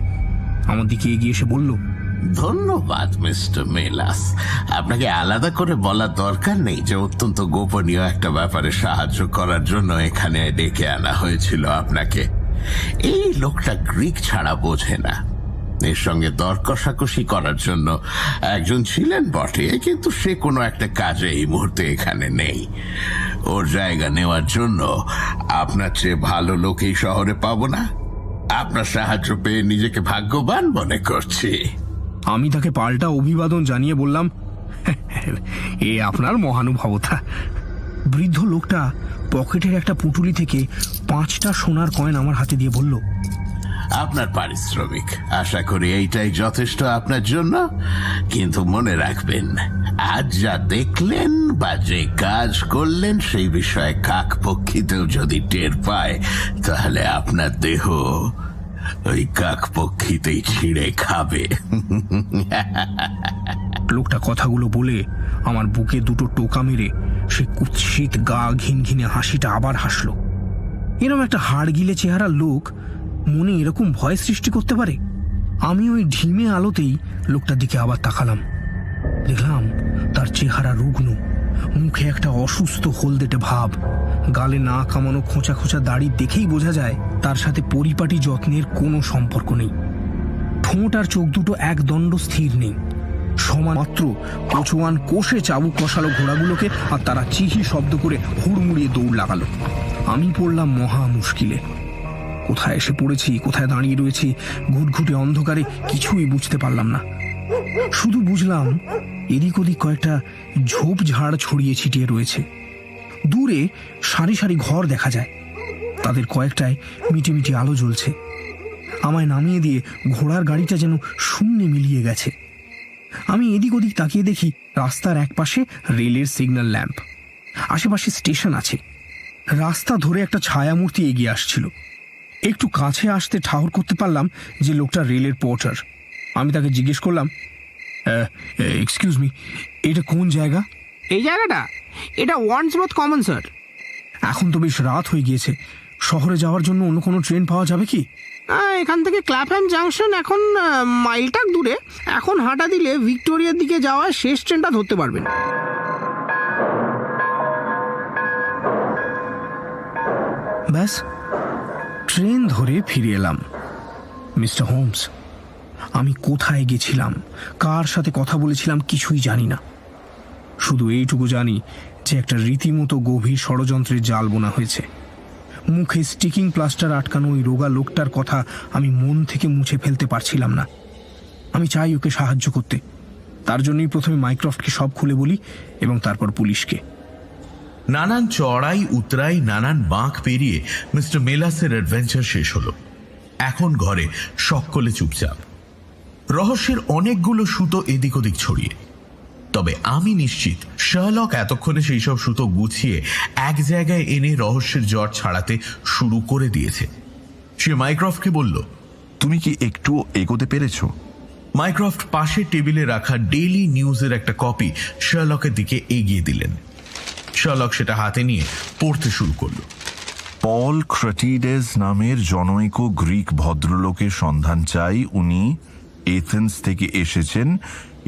আমার দিকে এগিয়ে এসে বলল, ধন্যবাদ মিস্টার মেলাস। আপনাকে আলাদা করে বলার দরকার নেই যে অত্যন্ত গোপনীয় একটা ব্যাপারে সাহায্য করার জন্য এখানে ডেকে আনা হয়েছিল আপনাকে। এই লোকটা গ্রিক ছাড়া বোঝে না। এর সঙ্গে দর কষাকষি করার জন্য একজন ছিলেন বটে, কিন্তু সে কোনো একটা কাজে এই মুহূর্তে এখানে নেই। ওর জায়গা নেওয়ার জন্য আপনার চেয়ে ভালো লোক এই শহরে পাবো না। আপনার সাহায্য পেয়ে নিজেকে ভাগ্যবান মনে করছি। আমি তাকে পাল্টা অভিবাদন জানিয়ে বললাম, এ আপনার মহানুভবতা। বৃদ্ধ লোকটা পকেটের একটা পুঁটুলি থেকে 5টা সোনার কয়েন আমার হাতে দিয়ে বলল, আপনার পারিশ্রমিক। আশা করি এইটাই যথেষ্ট আপনার জন্য। কিন্তু মনে রাখবেন, আজ যা দেখলেন বা যে কাজ করলেন সেই বিষয়ে কাকপক্ষীতেও যদি টের পায়, তাহলে আপনার দেহ ওই কাকপক্ষীতেই ছিঁড়ে খাবে। লোকটা কথাগুলো বলে আমার বুকে 2টো টোকা মেরে সে কুৎসিত গা ঘিনঘিনে হাসিটা আবার হাসলো। এরকম একটা হাড় গিলে চেহারা লোক মনে এরকম ভয় সৃষ্টি করতে পারে? আমি ওই ঢিমে আলোতেই লোকটার দিকে আবার তাকালাম। দেখলাম তার চেহারা রুগ্ন, মুখে একটা অসুস্থ হলদেটে ভাব, গালে না কামানো খোঁচা খোঁচা দাড়ি দেখেই বোঝা যায় তার সাথে পরিপাটি যত্নের কোনো সম্পর্ক নেই। ঠোঁট আর চোখ দুটো একদণ্ড স্থির নেই। সমান মাত্র কচুয়ান কোষে চাবুক কষালো ঘোড়াগুলোকে, আর তারা চিহি শব্দ করে হুড়মুড়িয়ে দৌড় লাগালো। আমি পড়লাম মহা মুশকিলে। কোথায় এসে পড়েছি, কোথায় দাঁড়িয়ে রয়েছি, ঘুটঘুটে অন্ধকারে কিছুই বুঝতে পারলাম না। শুধু বুঝলাম এদিক ওদিক কয়েকটা ঝোপঝাড় ছড়িয়ে ছিটিয়ে রয়েছে। দূরে সারি সারি ঘর দেখা যায়, তাদের কয়েকটায় মিটিমিটি আলো জ্বলছে। আমায় নামিয়ে দিয়ে ঘোড়ার গাড়িটা যেন শূন্যে মিলিয়ে গেছে। আমি এদিক ওদিক তাকিয়ে দেখি রাস্তার একপাশে রেলের সিগন্যাল ল্যাম্প, আশেপাশে স্টেশন আছে। রাস্তা ধরে একটা ছায়ামূর্তি এগিয়ে আসছিল। একটু কাছে আসতে ঠাহর করতে পারলাম যে লোকটা রেলের পোর্টার। আমি তাকে জিজ্ঞেস করলাম, এক্সকিউজ মি, এটা কোন জায়গা? এই জায়গাটা, এটা ওয়ান্ডসওয়ার্থ কমন স্যার। এখন তো বেশ রাত হয়ে গিয়েছে, শহরে যাওয়ার জন্য অন্য কোনো ট্রেন পাওয়া যাবে কি? এখান থেকে ক্ল্যাপহ্যাম জাংশন এখন মাইলটাক দূরে। এখন হাঁটা দিলে ভিক্টোরিয়ার দিকে যাওয়া শেষ ট্রেনটা ধরতে পারবেন। ব্যাস, ট্রেন ধরে ফিরে এলাম। মিস্টার হোমস, আমি কোথায় গেছিলাম, কার সাথে কথা বলেছিলাম কিছুই জানি না। শুধু এইটুকু জানি যে একটা রীতিমতো গভীর ষড়যন্ত্রের জাল বোনা হয়েছে। মুখে স্টিকিং প্লাস্টার আটকানো ওই রোগা লোকটার কথা আমি মন থেকে মুছে ফেলতে পারছিলাম না। আমি চাই ওকে সাহায্য করতে। তার জন্যই প্রথমে মাইক্রফটকে সব খুলে বলি এবং তারপর পুলিশকে। নানান চড়াই উতরাই, নানান বাঁক পেরিয়ে মিস্টার মেলাসের অ্যাডভেঞ্চার শেষ হলো। এখন ঘরে সকলে চুপচাপ। রহস্যের অনেকগুলো সুতো এদিক ওদিক ছড়িয়ে। তবে আমি নিশ্চিত শার্লক এতক্ষণে সেই সব সুতো গুছিয়ে এক জায়গায় এনে রহস্যের জট ছাড়াতে শুরু করে দিয়েছে। সে মাইক্রফটকে বলল, তুমি কি একটু এগোতে পেরেছো? মাইক্রফট পাশের টেবিলে রাখা ডেইলি নিউজের একটা কপি শার্লকের দিকে এগিয়ে দিলেন। শার্লক সেটা হাতে নিয়ে পড়তে শুরু করল। পল ক্রাটিডেস নামের জনৈক গ্রিক ভদ্রলোকের সন্ধান চাই। উনি এথেন্স থেকে এসেছেন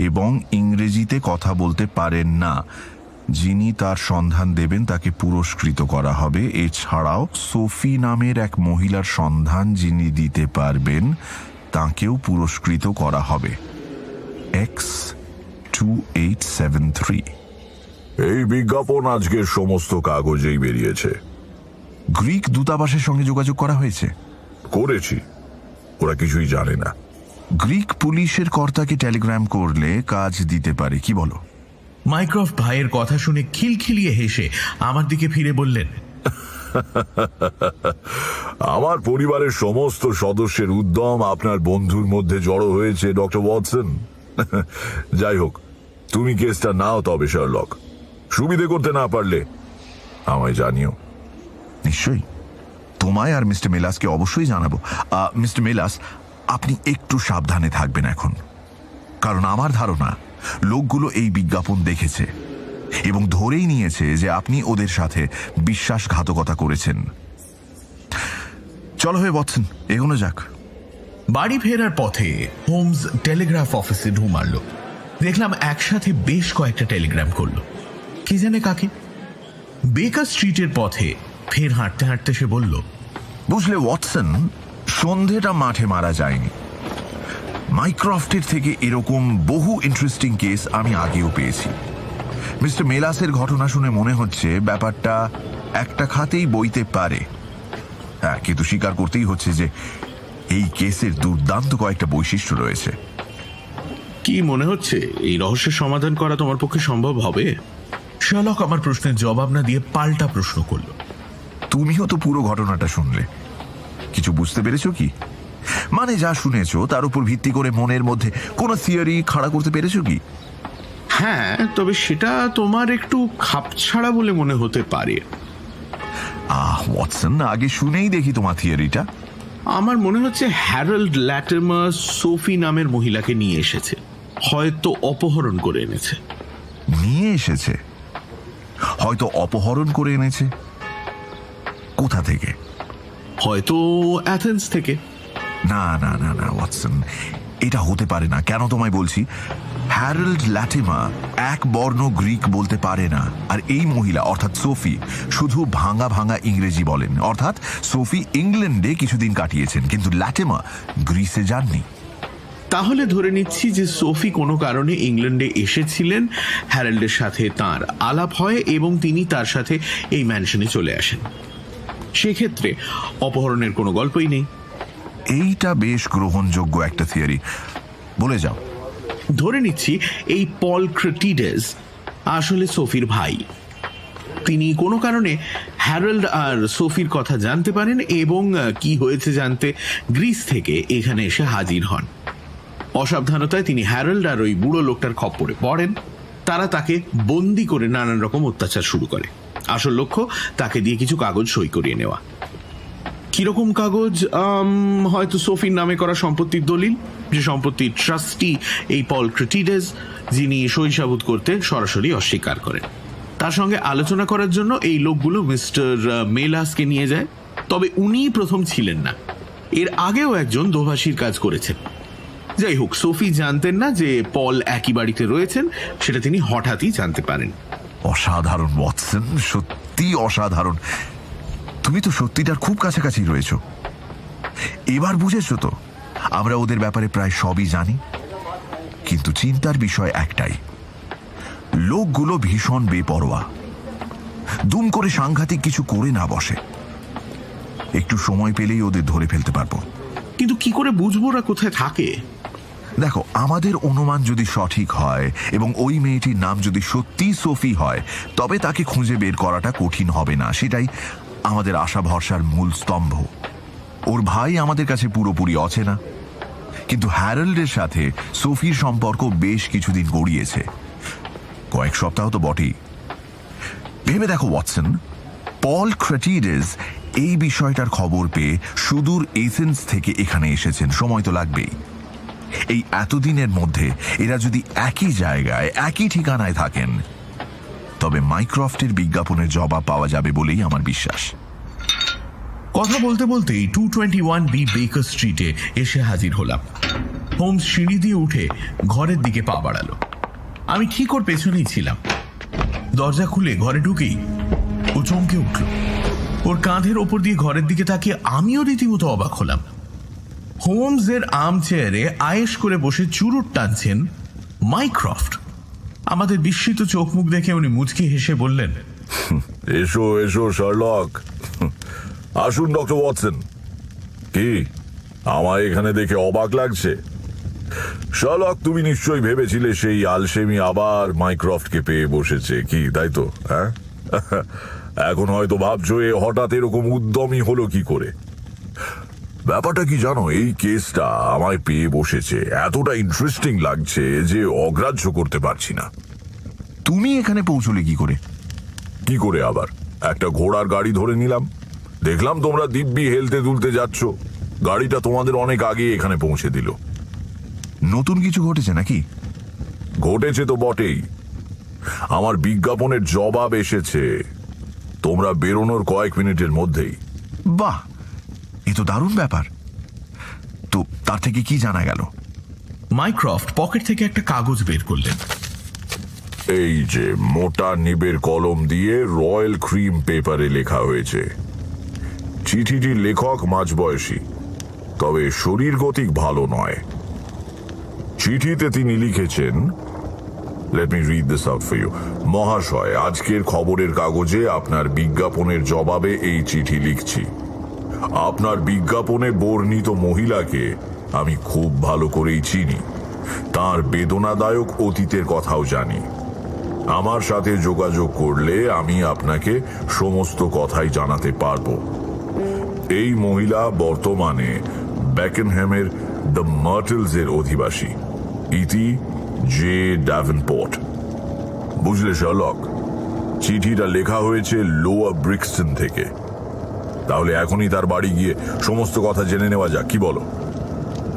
এবং ইংরেজিতে কথা বলতে পারেন না। যিনি তার সন্ধান দেবেন তাকে পুরস্কৃত করা হবে। এছাড়াও সোফি নামের এক মহিলার সন্ধান যিনি দিতে পারবেন তাকেও পুরস্কৃত করা হবে। X2873। এই বিজ্ঞাপন আজকের সমস্ত কাগজেই বেরিয়েছে। গ্রিক দূতাবাসের সঙ্গে যোগাযোগ করা হয়েছে? করেছি, ওরা কিছুই জানে না। গ্রিক পুলিশের কর্তাকে টেলিগ্রাম করলে কাজ দিতে পারে, কি বলো? মাইক্রফট ভাইয়ের কথা শুনে খিলখিলিয়ে হেসে আমার দিকে ফিরে বললেন, আমার পরিবারের সমস্ত সদস্যের উদ্যম আপনার বন্ধুর মধ্যে জড়ো হয়েছে ডক্টর ওয়াটসন। যাই হোক, তুমি কেসটা নাও তবে শার্লক। সুবিধে করতে না পারলে আমায় জানিও। নিশ্চয়ই, তোমায় আর মিস্টার মেলাসকে অবশ্যই জানাবো। মিস্টার মেলাস, আপনি একটু সাবধানে থাকবেন এখন, কারণ আমার ধারণা লোকগুলো এই বিজ্ঞাপন দেখেছে এবং ধরেই নিয়েছে যে আপনি ওদের সাথে বিশ্বাসঘাতকতা করেছেন। চলো হে ওয়াটসন, এগোনো যাক। বাড়ি ফেরার পথে হোমস টেলিগ্রাফ অফিসে ঢু মারল। দেখলাম একসাথে বেশ কয়েকটা টেলিগ্রাম করলো, কি জানে কাকে। বেকার স্ট্রিটের পথে ফের হাঁটতে হাঁটতে সে বলল, বুঝলে ওয়াটসন, সন্ধেটা মাঠে মারা যায়নি। মাইক্রফটের থেকে এরকম বহু ইন্টারেস্টিং কেস আমি আগেও পেয়েছি। মিস্টার মেলাসের ঘটনা শুনে মনে হচ্ছে ব্যাপারটা একটা খাতেই বইতে পারে। হ্যাঁ, কিন্তু স্বীকার করতেই হচ্ছে যে এই কেসের দুর্দান্ত কয়েকটা বৈশিষ্ট্য রয়েছে। কি মনে হচ্ছে এই রহস্যের সমাধান করা তোমার পক্ষে সম্ভব হবে? শার্লক আমার প্রশ্নের জবাব না দিয়ে পাল্টা প্রশ্ন করল। তুমিও তো পুরো ঘটনাটা শুনলে, কিছু বুঝতে পেরেছো কি? মানে যা শুনেছো তার উপর ভিত্তি করে মনের মধ্যে কোনো থিওরি খাড়া করতে পেরেছো কি? হ্যাঁ, তবে সেটা তোমার একটু খাপছাড়া বলে মনে হতে পারে। ওয়াটসন, আগে শুনেই দেখি তোমার থিওরিটা। আমার মনে হচ্ছে হ্যারল্ড ল্যাটিমার সোফি নামের মহিলাকে নিয়ে এসেছে, হয়তো অপহরণ করে এনেছে। নিয়ে এসেছে? হয়তো অপহরণ করে এনেছে? কোথা থেকে? হয়তো অ্যাথেন্স থেকে। না না না না ওয়াটসন, এটা হতে পারে না। কেন তোমায় বলছি, হ্যারল্ড ল্যাটিমা এক বর্ণ গ্রিক বলতে পারে না, আর এই মহিলা অর্থাৎ সোফি শুধু ভাঙা ভাঙা ইংরেজি বলেন। অর্থাৎ সোফি ইংল্যান্ডে কিছুদিন কাটিয়েছেন, কিন্তু ল্যাটিমা গ্রিসে যাননি। তাহলে ধরে নিচ্ছি যে সোফি কোনো কারণে ইংল্যান্ডে এসেছিলেন, হ্যারল্ডের সাথে তার আলাপ হয় এবং তিনি তার সাথে এই ম্যানশনে চলে আসেন। সেক্ষেত্রে অপহরণের কোনো গল্পই নেই। এইটা বেশ গ্রহণযোগ্য একটা থিওরি, বলে যাও। ধরে নিচ্ছি এই পল ক্রেটিডেস আসলে সোফির ভাই। তিনি কোনো কারণে হ্যারল্ড আর সোফির কথা জানতে পারেন এবং কি হয়েছে জানতে গ্রিস থেকে এখানে এসে হাজির হন। অসাবধানতায় তিনি হ্যারল্ড আর ওই বুড়ো লোকটার খপ্পরে পড়েন। তারা তাকে বন্দি করে নানান রকম অত্যাচার শুরু করে। আসল লক্ষ্য তাকে দিয়ে কিছু কাগজ সই করিয়ে নেওয়া। কিরকম কাগজ? হয়তো সোফির নামে করা সম্পত্তির দলিল, যে সম্পত্তির ট্রাস্টি এই পল ক্রেটিডেস, যিনি সই সাবুত করতে সরাসরি অস্বীকার করেন। তার সঙ্গে আলোচনা করার জন্য এই লোকগুলো মিস্টার মেলাসকে নিয়ে যায়। তবে উনি প্রথম ছিলেন না, এর আগেও একজন দোভাষীর কাজ করেছেন। যাই হোক, সোফি জানতেন না যে পল একই বাড়িতে রয়েছেন, সেটা তিনি হঠাৎই জানতে পারেন। অসাধারণ ওয়াটসন, সত্যি অসাধারণ। তুমি তো সত্যিটার খুব কাছাকাছি রয়েছো। এবার বুঝেছো তো আমরা ওদের ব্যাপারে প্রায় সবই জানি, কিন্তু চিন্তার বিষয় একটাই, লোকগুলো ভীষণ বেপরোয়া, দুম করে সাংঘাতিক কিছু করে না বসে। একটু সময় পেলেই ওদের ধরে ফেলতে পারবো। কিন্তু কি করে বুঝবো ওরা কোথায় থাকে? দেখো, আমাদের অনুমান যদি সঠিক হয় এবং ওই মেয়েটির নাম যদি সত্যি সোফি হয়, তবে তাকে খুঁজে বের করাটা কঠিন হবে না। সেটাই আমাদের আশা ভরসার মূল স্তম্ভ। ওর ভাই আমাদের কাছে পুরোপুরি অচেনা, কিন্তু হ্যারল্ডের সাথে সোফির সম্পর্ক বেশ কিছুদিন গড়িয়েছে, কয়েক সপ্তাহ তো বটেই। ভেবে দেখো ওয়াটসন, পল ক্রেটিডেস এই বিষয়টার খবর পেয়ে সুদূর এথেন্স থেকে এখানে এসেছেন। সময় তো লাগবেই। এই এতদিনের মধ্যে এরা যদি একই জায়গায় একই ঠিকানায় থাকেন, তবে মাইক্রফটের বিজ্ঞাপনের জবাব পাওয়া যাবে বলেই আমার বিশ্বাস। কথা বলতে বলতেই 221B বেকার স্ট্রিটে এসে হাজির হলাম। হোমস সিঁড়ি দিয়ে উঠে ঘরের দিকে পা বাড়ালো। আমি ঠিক ওর পেছনেই ছিলাম। দরজা খুলে ঘরে ঢুকেই ও চমকে উঠল। ওর কাঁধের ওপর দিয়ে ঘরের দিকে তাকিয়ে আমিও রীতিমতো অবাক হলাম। হোমসের আর্ম চেয়ারে আয়েশ করে বসে চুরুট টানছেন মাইক্রফট। আমাদের বিস্মিত চোখ মুখ দেখে উনি মুচকি হেসে বললেন, এসো এসো শার্লক, আসুন ডক্টর ওয়াটসন। কি আমায় এখানে দেখে অবাক লাগছে? শার্লক, তুমি নিশ্চয়ই ভেবেছিলে সেই আলসেমি আবার মাইক্রফটকে পেয়ে বসেছে, কি তাই তো? হ্যাঁ, এখন হয়তো ভাবছো এ হঠাৎ এরকম উদ্যমী হলো কি করে। ব্যাপারটা কি জানো, এই কেসটা আমায় পেয়ে বসেছে, এতটা ইন্টারেস্টিং লাগছে যে অগ্রাহ্য করতে পারছি না। তুমি এখানে পৌঁছলে কি করে? কি করে আবার? একটা ঘোড়ার গাড়ি ধরে নিলাম, দেখলাম তোমরা দিব্যি হেলতে দুলতে যাচ্ছ, গাড়িটা তোমাদের অনেক আগে এখানে পৌঁছে দিল। নতুন কিছু ঘটেছে নাকি? ঘটেছে তো বটেই, আমার বিজ্ঞাপনের জবাব এসেছে তোমরা বেরোনোর কয়েক মিনিটের মধ্যেই। বাহ, এ তো দারুণ ব্যাপার। তো তার থেকে কি জানা গেল? মাইক্রফট পকেট থেকে একটা কাগজ বের করলেন। এই যে মোটা নিবের কলম দিয়ে রয়্যাল ক্রিম পেপারে লেখা হয়েছে। চিঠিটির লেখক মাঝবয়সী, তবে শরীর গতিক ভালো নয়। চিঠিতে তিনি লিখেছেন, let me read this out for you. মহাশয়, আজকের খবরের কাগজে আপনার বিজ্ঞাপনের জবাবে এই চিঠি লিখছি। আপনার বিজ্ঞাপনে বর্ণিত মহিলাকে আমি খুব ভালো করেই চিনি, তার বেদনাদায়ক অতীতের কথাও জানি। আমার সাথে যোগাযোগ করলে আমি আপনাকে সমস্ত কথাই জানাতে পারবো। এই মহিলা বর্তমানে বেকেনহ্যামের দ্য মার্টেলসের অধিবাসী, ইতি জে ড্যাভেনপোর্ট। বুঝলে শার্লক, চিঠিটা লেখা হয়েছে লোয়ার ব্রিক্সটন থেকে। তাহলে এখনই তার বাড়ি গিয়ে সমস্ত কথা জেনে নেওয়া যাক, কি বলো?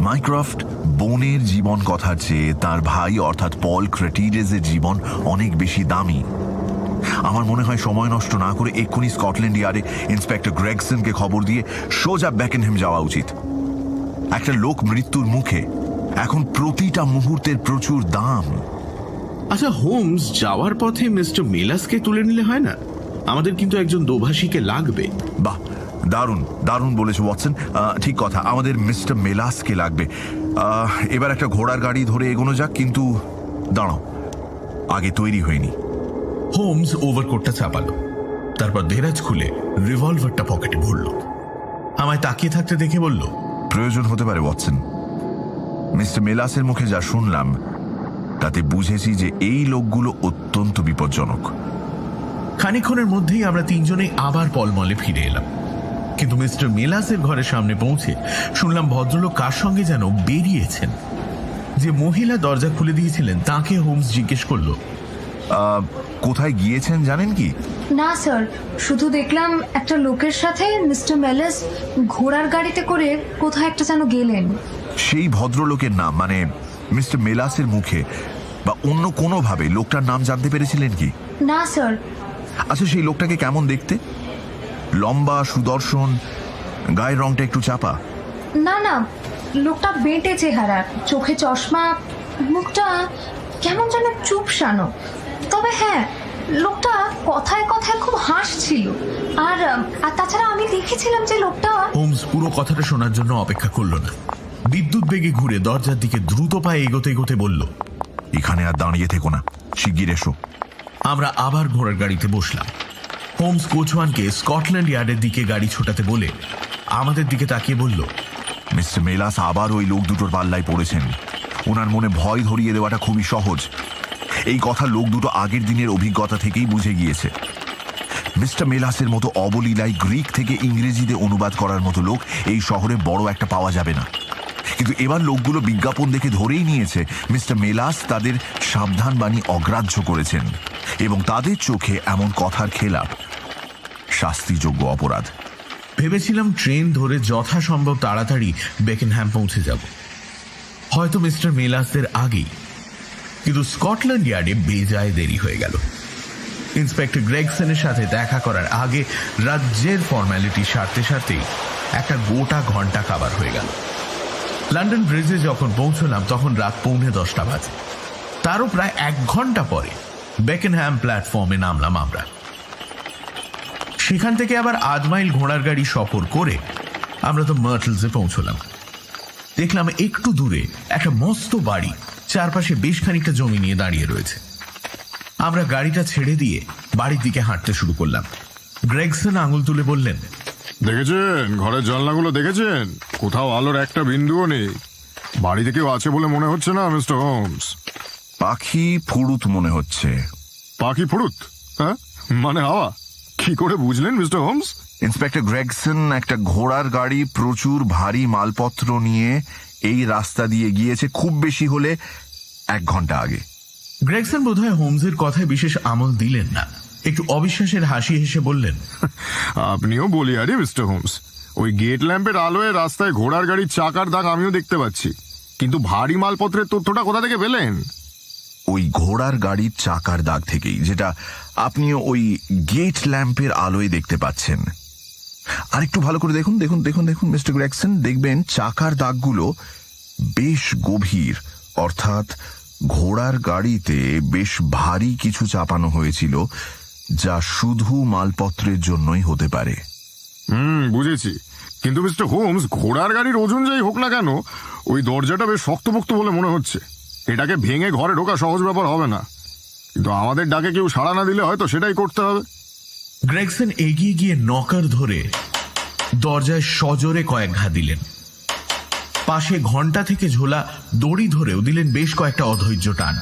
মাইক্রফট বোনের জীবন কথার চেয়ে তার ভাই অর্থাৎ পল ক্রেটিডেজের জীবন অনেক বেশি দামি। আমার মনে হয় সময় নষ্ট না করে এক্ষুনি স্কটল্যান্ড ইয়ার্ডে ইন্সপেক্টর গ্রেগসনকে খবর দিয়ে সোজা বেকেনহ্যাম যাওয়া উচিত। একটা লোক মৃত্যুর মুখে, এখন প্রতিটা মুহূর্তের প্রচুর দাম। আচ্ছা হোমস, যাওয়ার পথে মিস্টার মেলাসকে তুলে নিলে হয় না? আমাদের কিন্তু একজন দোভাষীকে লাগবে। বাহ, দারুণ দারুণ বলেছে ওয়াটসন। ঠিক কথা, আমাদের মিস্টার মেলাসকে লাগবে। এবার একটা ঘোড়ার গাড়ি ধরে এগোনো যাক, কিন্তু দাঁড়াও, আগে তৈরি হয়নি। হোমস ওভারকোটটা চাপালো, তারপর দেরাজ খুলে রিভলভারটা পকেটে ভরল। আমায় তাকিয়ে থাকতে দেখে বলল, প্রয়োজন হতে পারে ওয়াটসন। মিস্টার মেলাসের মুখে যা শুনলাম তাতে বুঝেছি যে এই লোকগুলো অত্যন্ত বিপজ্জনক। খানিকক্ষণের মধ্যেই আমরা তিনজনেই আবার পলমলে ফিরে এলাম, কিন্তু মিস্টার মেলাসের ঘরের সামনে পৌঁছে শুনলাম ভদ্রলোক কার সঙ্গে যেন বেরিয়েছেন। যে মহিলা দরজা খুলে দিয়েছিলেন তাকে হোমস জিজ্ঞেস করলো, কোথায় গিয়েছেন জানেন কি? না স্যার, শুধু দেখলাম একটা লোকের সাথে মিস্টার মেলাস ঘোড়ার গাড়িতে করে কোথায় একটা যেন গেলেন। সেই ভদ্রলোকের নাম, মানে মিস্টার মেলাসের মুখে বা অন্য কোনোভাবে লোকটার নাম জানতে পেরেছিলেন কি? না স্যার। আচ্ছা, সেই লোকটাকে কেমন দেখতে? লম্বা, সুদর্শন, গায়ের রংটা একটু চাপা? না না, লোকটা বেঁটে চেহারা, চোখে চশমা, মুখটা কেমন যেন চুপসানো। তবে হ্যাঁ, লোকটা কথায় কথায় খুব হাসছিল। আর তাছাড়া আমি দেখেছিলাম যে লোকটা। হোমস পুরো কথাটা শোনার জন্য অপেক্ষা করলো না, বিদ্যুৎ বেগে ঘুরে দরজার দিকে দ্রুত পায়ে এগোতে এগোতে বলল, এখানে আর দাঁড়িয়ে থেকো না, শিগগির এসো। আমরা আবার ঘোড়ার গাড়িতে বসলাম। হোমস কোচওয়ানকে স্কটল্যান্ড ইয়ার্ডের দিকে গাড়ি ছোটাতে বলে আমাদের দিকে তাকিয়ে বলল, মিস্টার মেলাস আবার ওই লোক দুটোর পাল্লায় পড়েছেন। ওনার মনে ভয় ধরিয়ে দেওয়াটা খুবই সহজ। এই কথা লোক দুটো আগের দিনের অভিজ্ঞতা থেকেই বুঝে গিয়েছে। মিস্টার মেলাসের মতো অবলীলায় গ্রিক থেকে ইংরেজিতে অনুবাদ করার মতো লোক এই শহরে বড় একটা পাওয়া যাবে না। কিন্তু এবার লোকগুলো বিজ্ঞাপন দেখে ধরেই নিয়েছে মিস্টার মেলাস তাদের সাবধানবাণী অগ্রাহ্য করেছেন এবং তাদের চোখে এমন কথার খেলাপ শাস্তিযোগ্য অপরাধ। ভেবেছিলাম ট্রেন ধরে যথাসম্ভব তাড়াতাড়ি বেকেনহ্যাম পৌঁছে যাব, হয়তো মিস্টার মেলাসদের আগেই। কিন্তু স্কটল্যান্ড ইয়ার্ডে বেজায় দেরি হয়ে গেল। ইন্সপেক্টর গ্রেগসনের সাথে দেখা করার আগে রাজ্যের ফর্মালিটি সারতে সারতেই একটা গোটা ঘন্টা কাবার হয়ে গেল। লন্ডন ব্রিজে যখন পৌঁছলাম তখন রাত 10:45 বাজে। তারও প্রায় 1 ঘন্টা পরে বেকেনহ্যাম প্ল্যাটফর্মে নামলাম আমরা। সেখান থেকে আবার 8 মাইল ঘোড়ার গাড়ি সফর করে আমরা তো মার্টেলসে পৌঁছলাম। দেখলাম একটু দূরে একটা মস্ত বাড়ি, চারপাশে বেশ খানিকটা জমি নিয়ে দাঁড়িয়ে রয়েছে। আমরা গাড়িটা ছেড়ে দিয়ে বাড়ির দিকে হাঁটতে শুরু করলাম। গ্রেগসন আঙুল তুলে বললেন, দেখেছেন ঘরের জানলাগুলো? দেখেছেন কোথাও আলোর একটা বিন্দুও নেই। বাড়িতে কেউ আছে বলে মনে হচ্ছে না মিস্টার হোমস। পাখি ফুরুত মনে হচ্ছে। পাখি ফুরুত? হ্যাঁ, মানে হাওয়া? কি করে বুঝলেন মিস্টার হোমস? ইন্সপেক্টর গ্রেগসন একটা ঘোড়ার গাড়ি প্রচুর ভারী মালপত্র নিয়ে এই রাস্তা দিয়ে গিয়েছে খুব বেশি হলে 1 ঘন্টা আগে। গ্রেগসন বোধহয় হোমসের কথায় বিশেষ আমল দিলেন না, একটু অবিশ্বাসের হাসি হেসে বললেন, আপনিও বলি আরে মিস্টার হোমস, ওই গেট ল্যাম্পের আলোয় রাস্তায় ঘোড়ার গাড়ির চাকার দাগ আমিও দেখতে পাচ্ছি, কিন্তু ভারী মালপত্রের তথ্যটা কোথা থেকে পেলেন? ওই ঘোড়ার গাড়ির চাকার দাগ থেকেই, যেটা আপনিও ওই গেট ল্যাম্পের আলোয় দেখতে পাচ্ছেন। আর একটু ভালো করে দেখুন দেখুন দেখুন দেখুন মিস্টার গ্রেগসন, দেখবেন চাকার দাগগুলো বেশ গভীর, অর্থাৎ ঘোড়ার গাড়িতে বেশ ভারী কিছু চাপানো হয়েছিল, যা শুধু মালপত্রের জন্যই হতে পারে। বুঝেছি, কিন্তু মিস্টার হোমস, ঘোড়ার গাড়ির ওজন যাই হোক না কেন, ওই দরজাটা বেশ শক্তপোক্ত বলে মনে হচ্ছে। এটাকে ভেঙে ঘরে ঢোকা সহজ ব্যাপার হবে না, কিন্তু আমাদের ডাকে কেউ সাড়া না দিলে হয়তো সেটাই করতে হবে। গ্রেগসন এগিয়ে গিয়ে নকার ধরে দরজায় সজোরে কয়েক ঘা দিলেন। পাশে ঘন্টা থেকে ঝোলা দড়ি ধরেও দিলেন বেশ কয়েকটা অধৈর্য টান।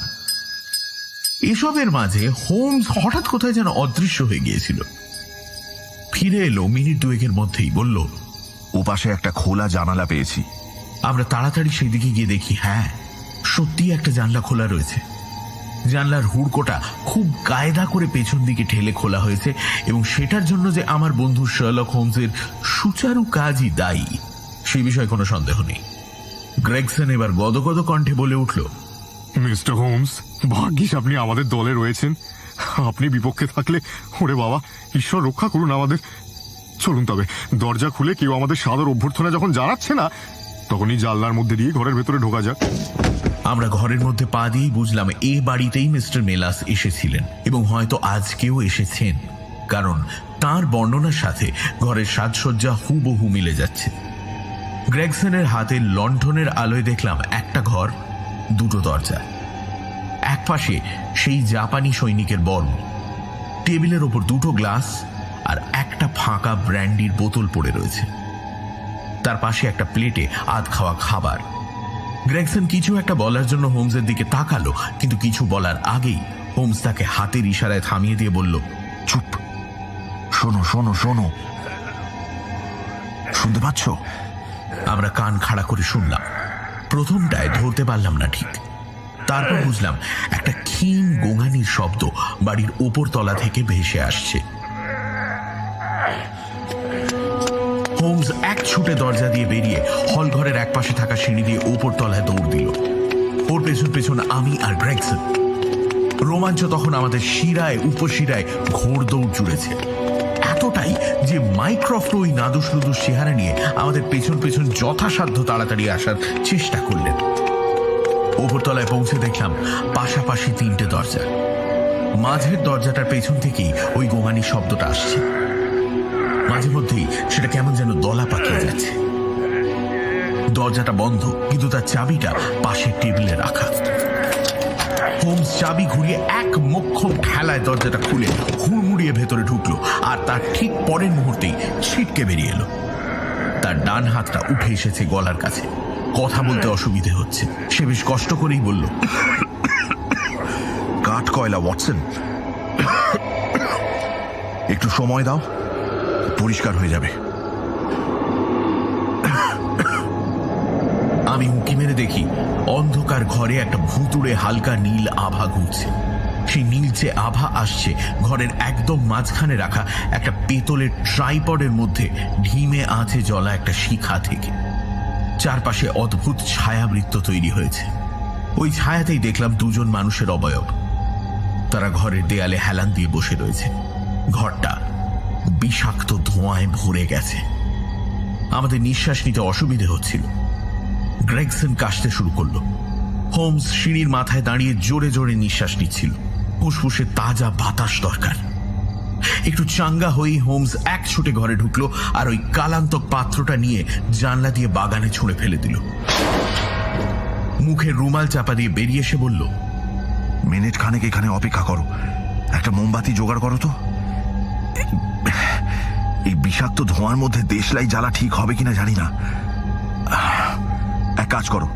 এসবের মাঝে হোমস হঠাৎ কোথায় যেন অদৃশ্য হয়ে গিয়েছিল। ফিরে এলো মিনিট দুয়েকের মধ্যেই, বলল, ওপাশে একটা খোলা জানালা পেয়েছি। আমরা তাড়াতাড়ি সেই দিকে গিয়ে দেখি, হ্যাঁ, সত্যি একটা জানলা খোলা রয়েছে। জানলার হুড়কোটা খুব কায়দা করে পেছন দিকে ঠেলে খোলা হয়েছে, এবং সেটার জন্য যে আমার বন্ধু শার্লক হোমসের সুচারু কাজই দায়ী, সেই বিষয়ে কোনো সন্দেহ নেই। গ্রেগসন এবার গদগদ কণ্ঠে বলে উঠল, মিস্টার হোমস, ভাগ্যিস আপনি আমাদের দলে রয়েছেন। আপনি বিপক্ষে থাকলে, ওরে বাবা, ঈশ্বর রক্ষা করুন আমাদের। চলুন তবে, দরজা খুলে কেউ আমাদের সাদর অভ্যর্থনা যখন জানাচ্ছে না, তখনই জানলার মধ্যে দিয়ে ঘরের ভেতরে ঢোকা যাক। আমরা ঘরের মধ্যে পা দিয়েই বুঝলাম এ বাড়িতেই মিস্টার মেলাস এসেছিলেন, এবং হয়তো আজকেও এসেছেন, কারণ তার বর্ণনার সাথে ঘরের সাজসজ্জা হুবহু মিলে যাচ্ছে। গ্রেগসনের হাতে লণ্ঠনের আলোয় দেখলাম একটা ঘর, দুটো দরজা। এক পাশে সেই জাপানি সৈনিকের বর্ণ, টেবিলের ওপর দুটো গ্লাস আর একটা ফাঁকা ব্র্যান্ডির বোতল পড়ে রয়েছে। তার পাশে একটা প্লেটে আধ খাওয়া খাবার। গ্রেগসন কিছু একটা বলার জন্য হোমসের দিকে তাকালো, কিন্তু কিছু বলার আগেই হোমস তাকে হাতের ইশারায় থামিয়ে দিয়ে বলল, চুপ, শোনো শোনো শোনো, শুনতে পাচ্ছ? আমরা কান খাড়া করে শুনলাম। প্রথমটায় ধরতে পারলাম না ঠিক, তারপর বুঝলাম একটা ক্ষীণ গোঙানির শব্দ বাড়ির ওপর তলা থেকে ভেসে আসছে। হোমস এক ছুটে দরজা দিয়ে বেরিয়ে হল ঘরের এক পাশে থাকা সিঁড়ি দিয়ে ওপর তলায় দৌড় দিল। ওর পেছন পেছন আমি আর গ্রেগসন। রোমাঞ্চ তখন আমাদের শিরায় উপশিরায় ঘোর দৌড় জুড়েছে, এতটাই যে মাইক্রফট ওই নাদুস নুদুস চেহারা নিয়ে আমাদের পেছন পেছন যথাসাধ্য তাড়াতাড়ি আসার চেষ্টা করলেন। ওপরতলায় পৌঁছে দেখলাম পাশাপাশি তিনটে দরজা। মাঝের দরজাটার পেছন থেকেই ওই গোঙানি শব্দটা আসছে। মাঝে মধ্যেই সেটা কেমন যেন দলা পাকিয়ে যাচ্ছে। দরজাটা বন্ধ, কিন্তু তার চাবিটা পাশের টেবিলে রাখা। হোমস চাবি ঘুরিয়ে এক মোক্ষম ঠেলায় দরজাটা খুলে হুড়মুড়িয়ে ভেতরে ঢুকলো, আর তার ঠিক পরের মুহূর্তেই ছিটকে বেরিয়ে এলো। তার ডান হাতটা উঠে এসেছে গলার কাছে, কথা বলতে অসুবিধে হচ্ছে। সে বেশ কষ্ট করেই বলল, কাঠ কয়লা ওয়াটসন, একটু সময় দাও, পরিষ্কার হয়ে যাবে। আমি উঁকি মেরে দেখি অন্ধকার ঘরে একটা ভুতুড়ে হালকা নীল আভা ঘুরছে। সেই নীলচে আভা আসছে ঘরের একদম মাঝখানে রাখা একটা পেতলের ট্রাইপডের মধ্যে ঢিমে আঁচে জ্বলা একটা শিখা থেকে। চারপাশে অদ্ভুত ছায়াবৃত্ত তৈরি হয়েছে। ওই ছায়াতেই দেখলাম দুজন মানুষের অবয়ব। তারা ঘরের দেয়ালে হেলান দিয়ে বসে রয়েছে। ঘরটা বিষাক্ত ধোঁয়ায় ভরে গেছে। আমাদের নিঃশ্বাস নিতে অসুবিধে হচ্ছিল। গ্রেগসন কাশতে শুরু করলো। হোমস সিঁড়ির মাথায় দাঁড়িয়ে জোরে জোরে নিঃশ্বাস নিচ্ছিল। ফুসফুসে তাজা বাতাস দরকার। একটু চাঙ্গা হয়েই হোমস এক ছুটে ঘরে ঢুকলো, আর ওই কালান্তক পাত্রটা নিয়ে জানলা দিয়ে বাগানে ছুঁড়ে ফেলে দিল। মুখে রুমাল চাপা দিয়ে বেরিয়ে এসে বলল, মিনিট খানেক এখানে অপেক্ষা করো, একটা মোমবাতি জোগাড় করো তো। এই বিষাক্ত ধোঁয়ার মধ্যে দেশলাই জ্বালা ঠিক হবে কিনা জানি না। এক কাজ করো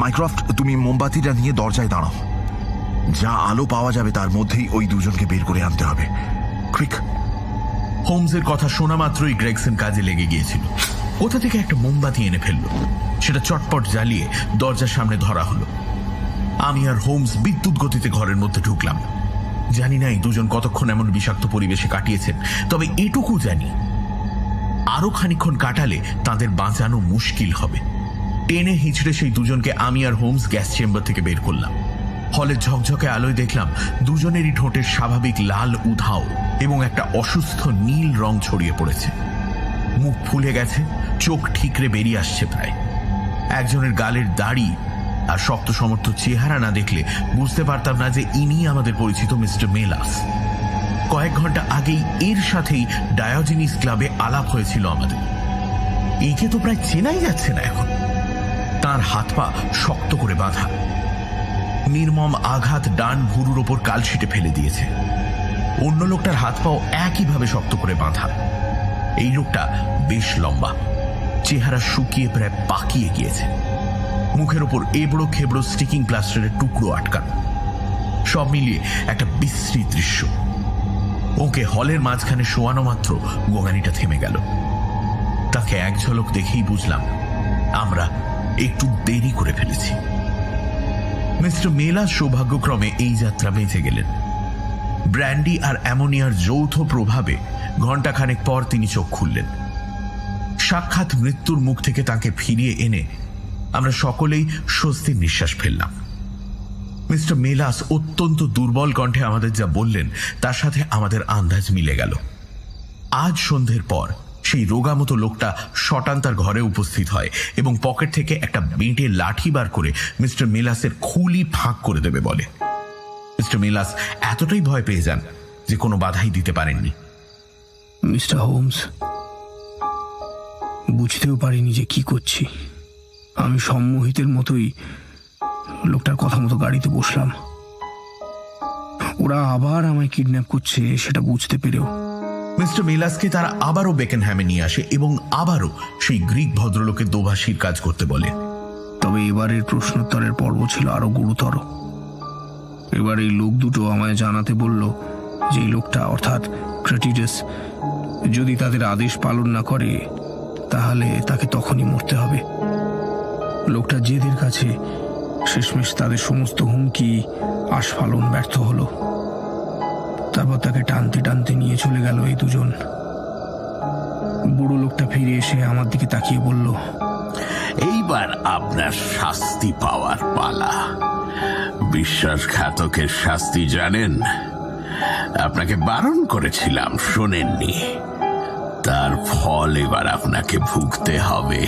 মাইক্রফট, তুমি মোমবাতিটা নিয়ে দরজায় দাঁড়াও। যা আলো পাওয়া যাবে তার মধ্যেই ওই দুজনকে বের করে আনতে হবে। কুইক। হোমসের কথা শোনা মাত্রই গ্রেগসন কাজে লেগে গিয়েছিল। কোথা থেকে একটা মোমবাতি এনে ফেলল, সেটা চটপট জ্বালিয়ে দরজার সামনে ধরা হলো। আমি আর হোমস বিদ্যুৎ গতিতে ঘরের মধ্যে ঢুকলাম। জানি না এই দুজন কতক্ষণ এমন বিষাক্ত পরিবেশে কাটিয়েছেন, তবে এটুকু জানি আরো খানিকক্ষণ কাটালে তাদের বাঁচানো মুশকিল হবে। টেনে হিঁচড়ে সেই দুজনকে আমি আর হোমস গ্যাস চেম্বার থেকে বের করলাম। হলের ঝকঝকে আলোয় দেখলাম দুজনেরই ঠোঁটের স্বাভাবিক লাল উধাও এবং একটা অসুস্থ নীল রং ছড়িয়ে পড়েছে। মুখ ফুলে গেছে, চোখ ঠিকরে বেরিয়ে আসছে প্রায়। একজনের গালের দাড়ি আর শক্ত সমর্থ চেহারা না দেখলে বুঝতে পারতাম না যে ইনি আমাদের পরিচিত মিস্টার মেলাস। কয়েক ঘন্টা আগেই এর সাথেই ডায়োজেনিস ক্লাবে আলাপ হয়েছিল আমাদের। একে তো প্রায় চেনাই যাচ্ছে না এখন। তার হাত পা শক্ত করে বাঁধা, নির্মম আঘাত ডান ভুরুর ওপর কালশিটে ফেলে দিয়েছে। অন্য লোকটার হাত পাও একইভাবে শক্ত করে বাঁধা। এই লোকটা বেশ লম্বা, চেহারা শুকিয়ে প্রায় পাকিয়ে গিয়েছে, মুখের ওপর এবড়ো খেবড়ো স্টিকিং প্লাস্টারের টুকরো আটকানো। সব মিলিয়ে একটা বিশ্রী দৃশ্য। ওকে হলের মাঝখানে শোয়ানো মাত্র গোগানিটা থেমে গেল। তাকে এক ঝলক দেখেই বুঝলাম আমরা একটু দেরি করে ফেলেছি। মিস্টার মেলাস সৌভাগ্যক্রমে এই যাত্রা বেঁচে গেলেন। ব্র্যান্ডি আর অ্যামোনিয়ার যৌথ প্রভাবে ঘণ্টাখানেক পর তিনি চোখ খুললেন। সাক্ষাৎ মৃত্যুর মুখ থেকে তাকে ফিরিয়ে এনে আমরা সকলেই স্বস্তির নিঃশ্বাস ফেললাম। মিস্টার মেলাস অত্যন্ত দুর্বল কণ্ঠে আমাদের যা বললেন তার সাথে আমাদের আন্দাজ মিলে গেল। আজ সন্ধ্যের পর সেই রোগামতো লোকটা শটান তার ঘরে উপস্থিত হয় এবং পকেট থেকে একটা বেঁটে লাঠি বার করে মিস্টার মেলাসের খুলি ফাঁক করে দেবে বলে। মিস্টার মেলাস এতটাই ভয় পেয়ে যান যে কোনো বাধাই দিতে পারেননি। মিস্টার হোমস, বুঝতেও পারিনি যে কি করছি। আমি সম্মোহিতের মতোই লোকটার কথা মতো গাড়িতে বসলাম। ওরা আবার আমায় কিডন্যাপ করছে সেটা বুঝতে পেরেও মিস্টার মেলাসকে তারা আবারও বেকেনহ্যামে নিয়ে আসে এবং আবারও সেই গ্রিক ভদ্রলোকের দোভাষীর কাজ করতে বলে। তবে এবারের প্রশ্নোত্তরের পর্ব ছিল আরো গুরুতর। এবার এই লোক দুটো আমায় জানাতে বলল যে এই লোকটা অর্থাৎ ক্রেটিডাস যদি তাদের আদেশ পালন না করে তাহলে তাকে তখনই মরতে হবে। লোকটা জেদের কাছে শেষমেশ তাদের সমস্ত হুমকি আস্ফালন ব্যর্থ হলো। তারপর তাকে টানতে টানতে নিয়ে চলে গেল এই দুজন। বুড়ো লোকটা ফিরে এসে আমার দিকে তাকিয়ে বলল, এইবার আপনার শাস্তি পাওয়ার পালা। বিশ্বাসঘাতকের শাস্তি জানেন? আপনাকে বারণ করেছিলাম, শোনেননি। তার ফল এবার আপনাকে ভুগতে হবে।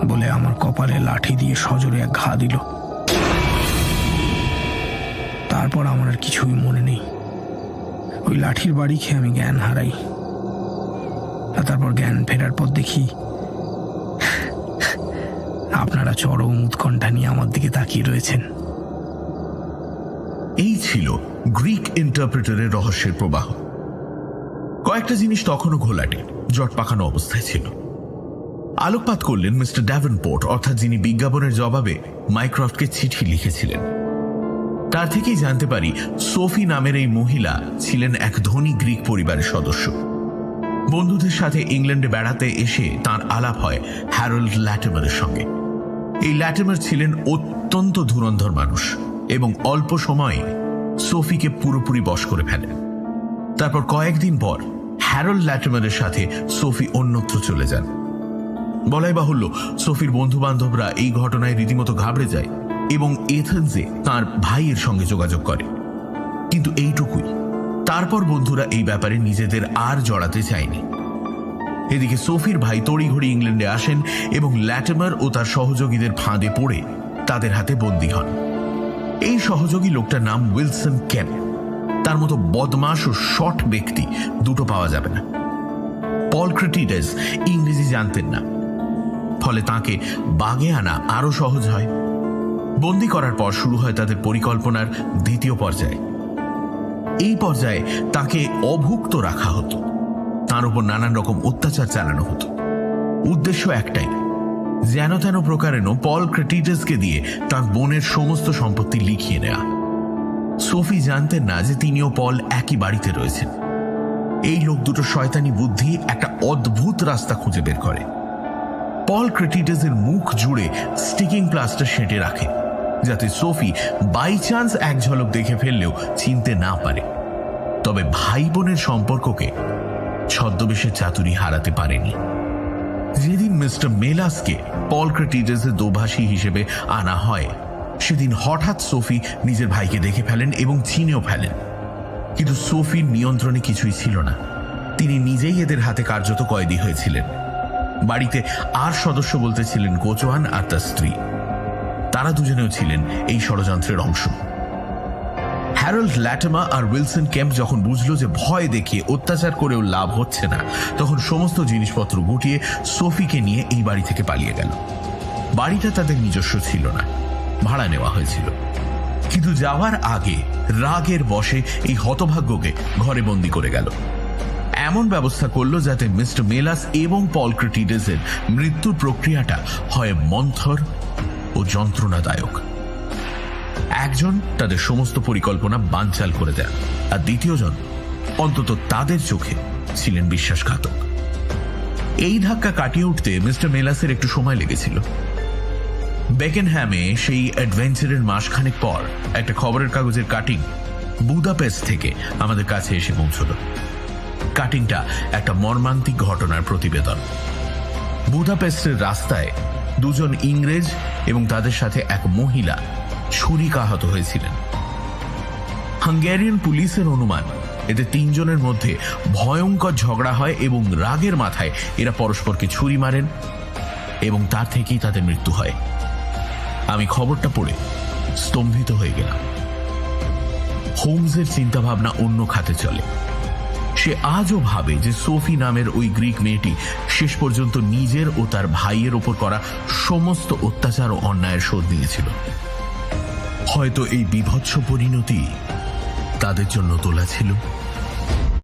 বলে আমার কপালে লাঠি দিয়ে সজোরে এক ঘা দিল। তারপর আমার আর কিছুই মনে নেই। ওই লাঠির বাড়ি খেয়ে আমি জ্ঞান হারাই। আর তারপর জ্ঞান ফেরার পর দেখি আপনারা চরম উৎকণ্ঠা নিয়ে আমার দিকে তাকিয়ে রয়েছেন। এই ছিল গ্রিক ইন্টারপ্রেটারের রহস্যের প্রবাহ। কয়েকটা জিনিস তখনও ঘোলাটে, জট পাকানো অবস্থায় ছিল। আলোকপাত করলেন মিস্টার ড্যাভেনপোর্ট, অর্থাৎ যিনি বিজ্ঞাপনের জবাবে মাইক্রফটকে চিঠি লিখেছিলেন। তার থেকেই জানতে পারি সোফি নামের এই মহিলা ছিলেন এক ধনী গ্রিক পরিবারের সদস্য। বন্ধুদের সাথে ইংল্যান্ডে বেড়াতে এসে তার আলাপ হয় হ্যারল্ড ল্যাটিমারের সঙ্গে। এই ল্যাটিমার ছিলেন অত্যন্ত ধুরন্ধর মানুষ এবং অল্প সময়ে সোফিকে পুরোপুরি বশ করে ফেলেন। তারপর কয়েকদিন পর হ্যারল্ড ল্যাটিমারের সাথে সোফি অন্যত্র চলে যান। বলাই বাহুল্য, সোফির বন্ধু বান্ধবরা এই ঘটনায় রীতিমতো ঘাবড়ে যায় এবং এথেন্সে তার ভাইয়ের সঙ্গে যোগাযোগ করে। কিন্তু এইটুকুই। তারপর বন্ধুরা এই ব্যাপারে নিজেদের আর জড়াতে চায়নি। এদিকে সোফির ভাই তড়িঘড়ি ইংল্যান্ডে আসেন এবং ল্যাটিমার ও তার সহযোগীদের ফাঁদে পড়ে তাদের হাতে বন্দী হন। এই সহযোগী লোকটার নাম উইলসন কেম্প। তার মতো বদমাশ ও শর্ট ব্যক্তি দুটো পাওয়া যাবে না। পল ক্রেটিডাস ইংরেজি জানতেন না, ফলে তাকে বাগে আনা আরো সহজ হয়। বন্দি করার পর শুরু হয় তাদের পরিকল্পনার দ্বিতীয় পর্যায়ে। এই পর্যায়ে তাকে অভুক্ত রাখা হতো, তার উপর নানান রকম অত্যাচার চালানো হতো। উদ্দেশ্য একটাই, যেন তেন প্রকারেণ পল ক্রেটিডাসকে দিয়ে তার বোনের সমস্ত সম্পত্তি লিখিয়ে নেওয়া। সোফি জানতেন না যে তিনিও পল একই বাড়িতে রয়েছেন। এই লোক দুটো শয়তানি বুদ্ধি একটা অদ্ভুত রাস্তা খুঁজে বের করে। পল ক্রেটিডাসের মুখ জুড়ে স্টিকিং প্লাস্টার সেঁটে রাখে, যাতে সোফি বাই চান্স এক ঝলক দেখে ফেললেও চিনতে না পারে। তবে ভাই বোনের সম্পর্ককে ছদ্মবেশের চাতুরি হারাতে পারেনি। যেদিন মিস্টার মেলাসকে পল ক্রেটিডাসের দোভাষী হিসেবে আনা হয়, সেদিন হঠাৎ সোফি নিজের ভাইকে দেখে ফেলেন এবং চিনেও ফেলেন। কিন্তু সোফির নিয়ন্ত্রণে কিছুই ছিল না। তিনি নিজেই এদের হাতে কার্যত কয়েদি হয়েছিলেন। বাড়িতে আর সদস্য বলতে ছিলেন কোচওয়ান আর তার স্ত্রী। তারা দুজনেও ছিলেন এই ষড়যন্ত্রের অংশ। হ্যারল্ড ল্যাটিমার আর উইলসন কেম্প যখন বুঝলো যে ভয় দেখিয়ে অত্যাচার করেও লাভ হচ্ছে না, তখন সমস্ত জিনিসপত্র গুটিয়ে সোফিকে নিয়ে এই বাড়ি থেকে পালিয়ে গেল। বাড়িটা তাদের নিজস্ব ছিল না, ভাড়া নেওয়া হয়েছিল। কিন্তু যাওয়ার আগে রাগের বশে এই হতভাগ্যকে ঘরে বন্দি করে গেল। এমন ব্যবস্থা করলো যাতে মিস্টার মেলাস এবং পল ক্রেটিডেসের মৃত্যুর প্রক্রিয়াটা হয় মন্থর ও যন্ত্রণাদায়ক। একজন তাদের সমস্ত পরিকল্পনা বানচাল করে দেন, আর দ্বিতীয়জন অন্তত তাদের চোখে ছিলেন বিশ্বাসঘাতক। এই ধাক্কা কাটিয়ে উঠতে মিস্টার মেলাসের একটু সময় লেগেছিল। বেকেনহ্যামে সেই অ্যাডভেঞ্চারের মাসখানেক পর একটা খবরের কাগজের কাটিং বুদাপেস্ট থেকে আমাদের কাছে এসে পৌঁছল। কাটিংটা একটা মর্মান্তিক ঘটনার প্রতিবেদন। বুদাপেস্টের রাস্তায় দুজন ইংরেজ এবং তাদের সাথে এক মহিলা ছুরিকাহত হয়েছিলেন। হাঙ্গেরিয়ান পুলিশের অনুমান এতে তিনজনের মধ্যে ভয়ঙ্কর ঝগড়া হয় এবং রাগের মাথায় এরা পরস্পরকে ছুরি মারেন এবং তার থেকেই তাদের মৃত্যু হয়। আমি খবরটা পড়ে স্তম্ভিত হয়ে গেলাম। হোমসের চিন্তাভাবনা অন্য খাতে চলে। সে আজও ভাবে যে সোফি নামের ওই গ্রিক মেয়েটি শেষ পর্যন্ত নিজের ও তার ভাইয়ের ওপর করা সমস্ত অত্যাচার ও অন্যায়ের শোধ নিয়েছিল। হয়তো এই বিভৎস পরিণতি তাদের জন্য তোলা ছিল।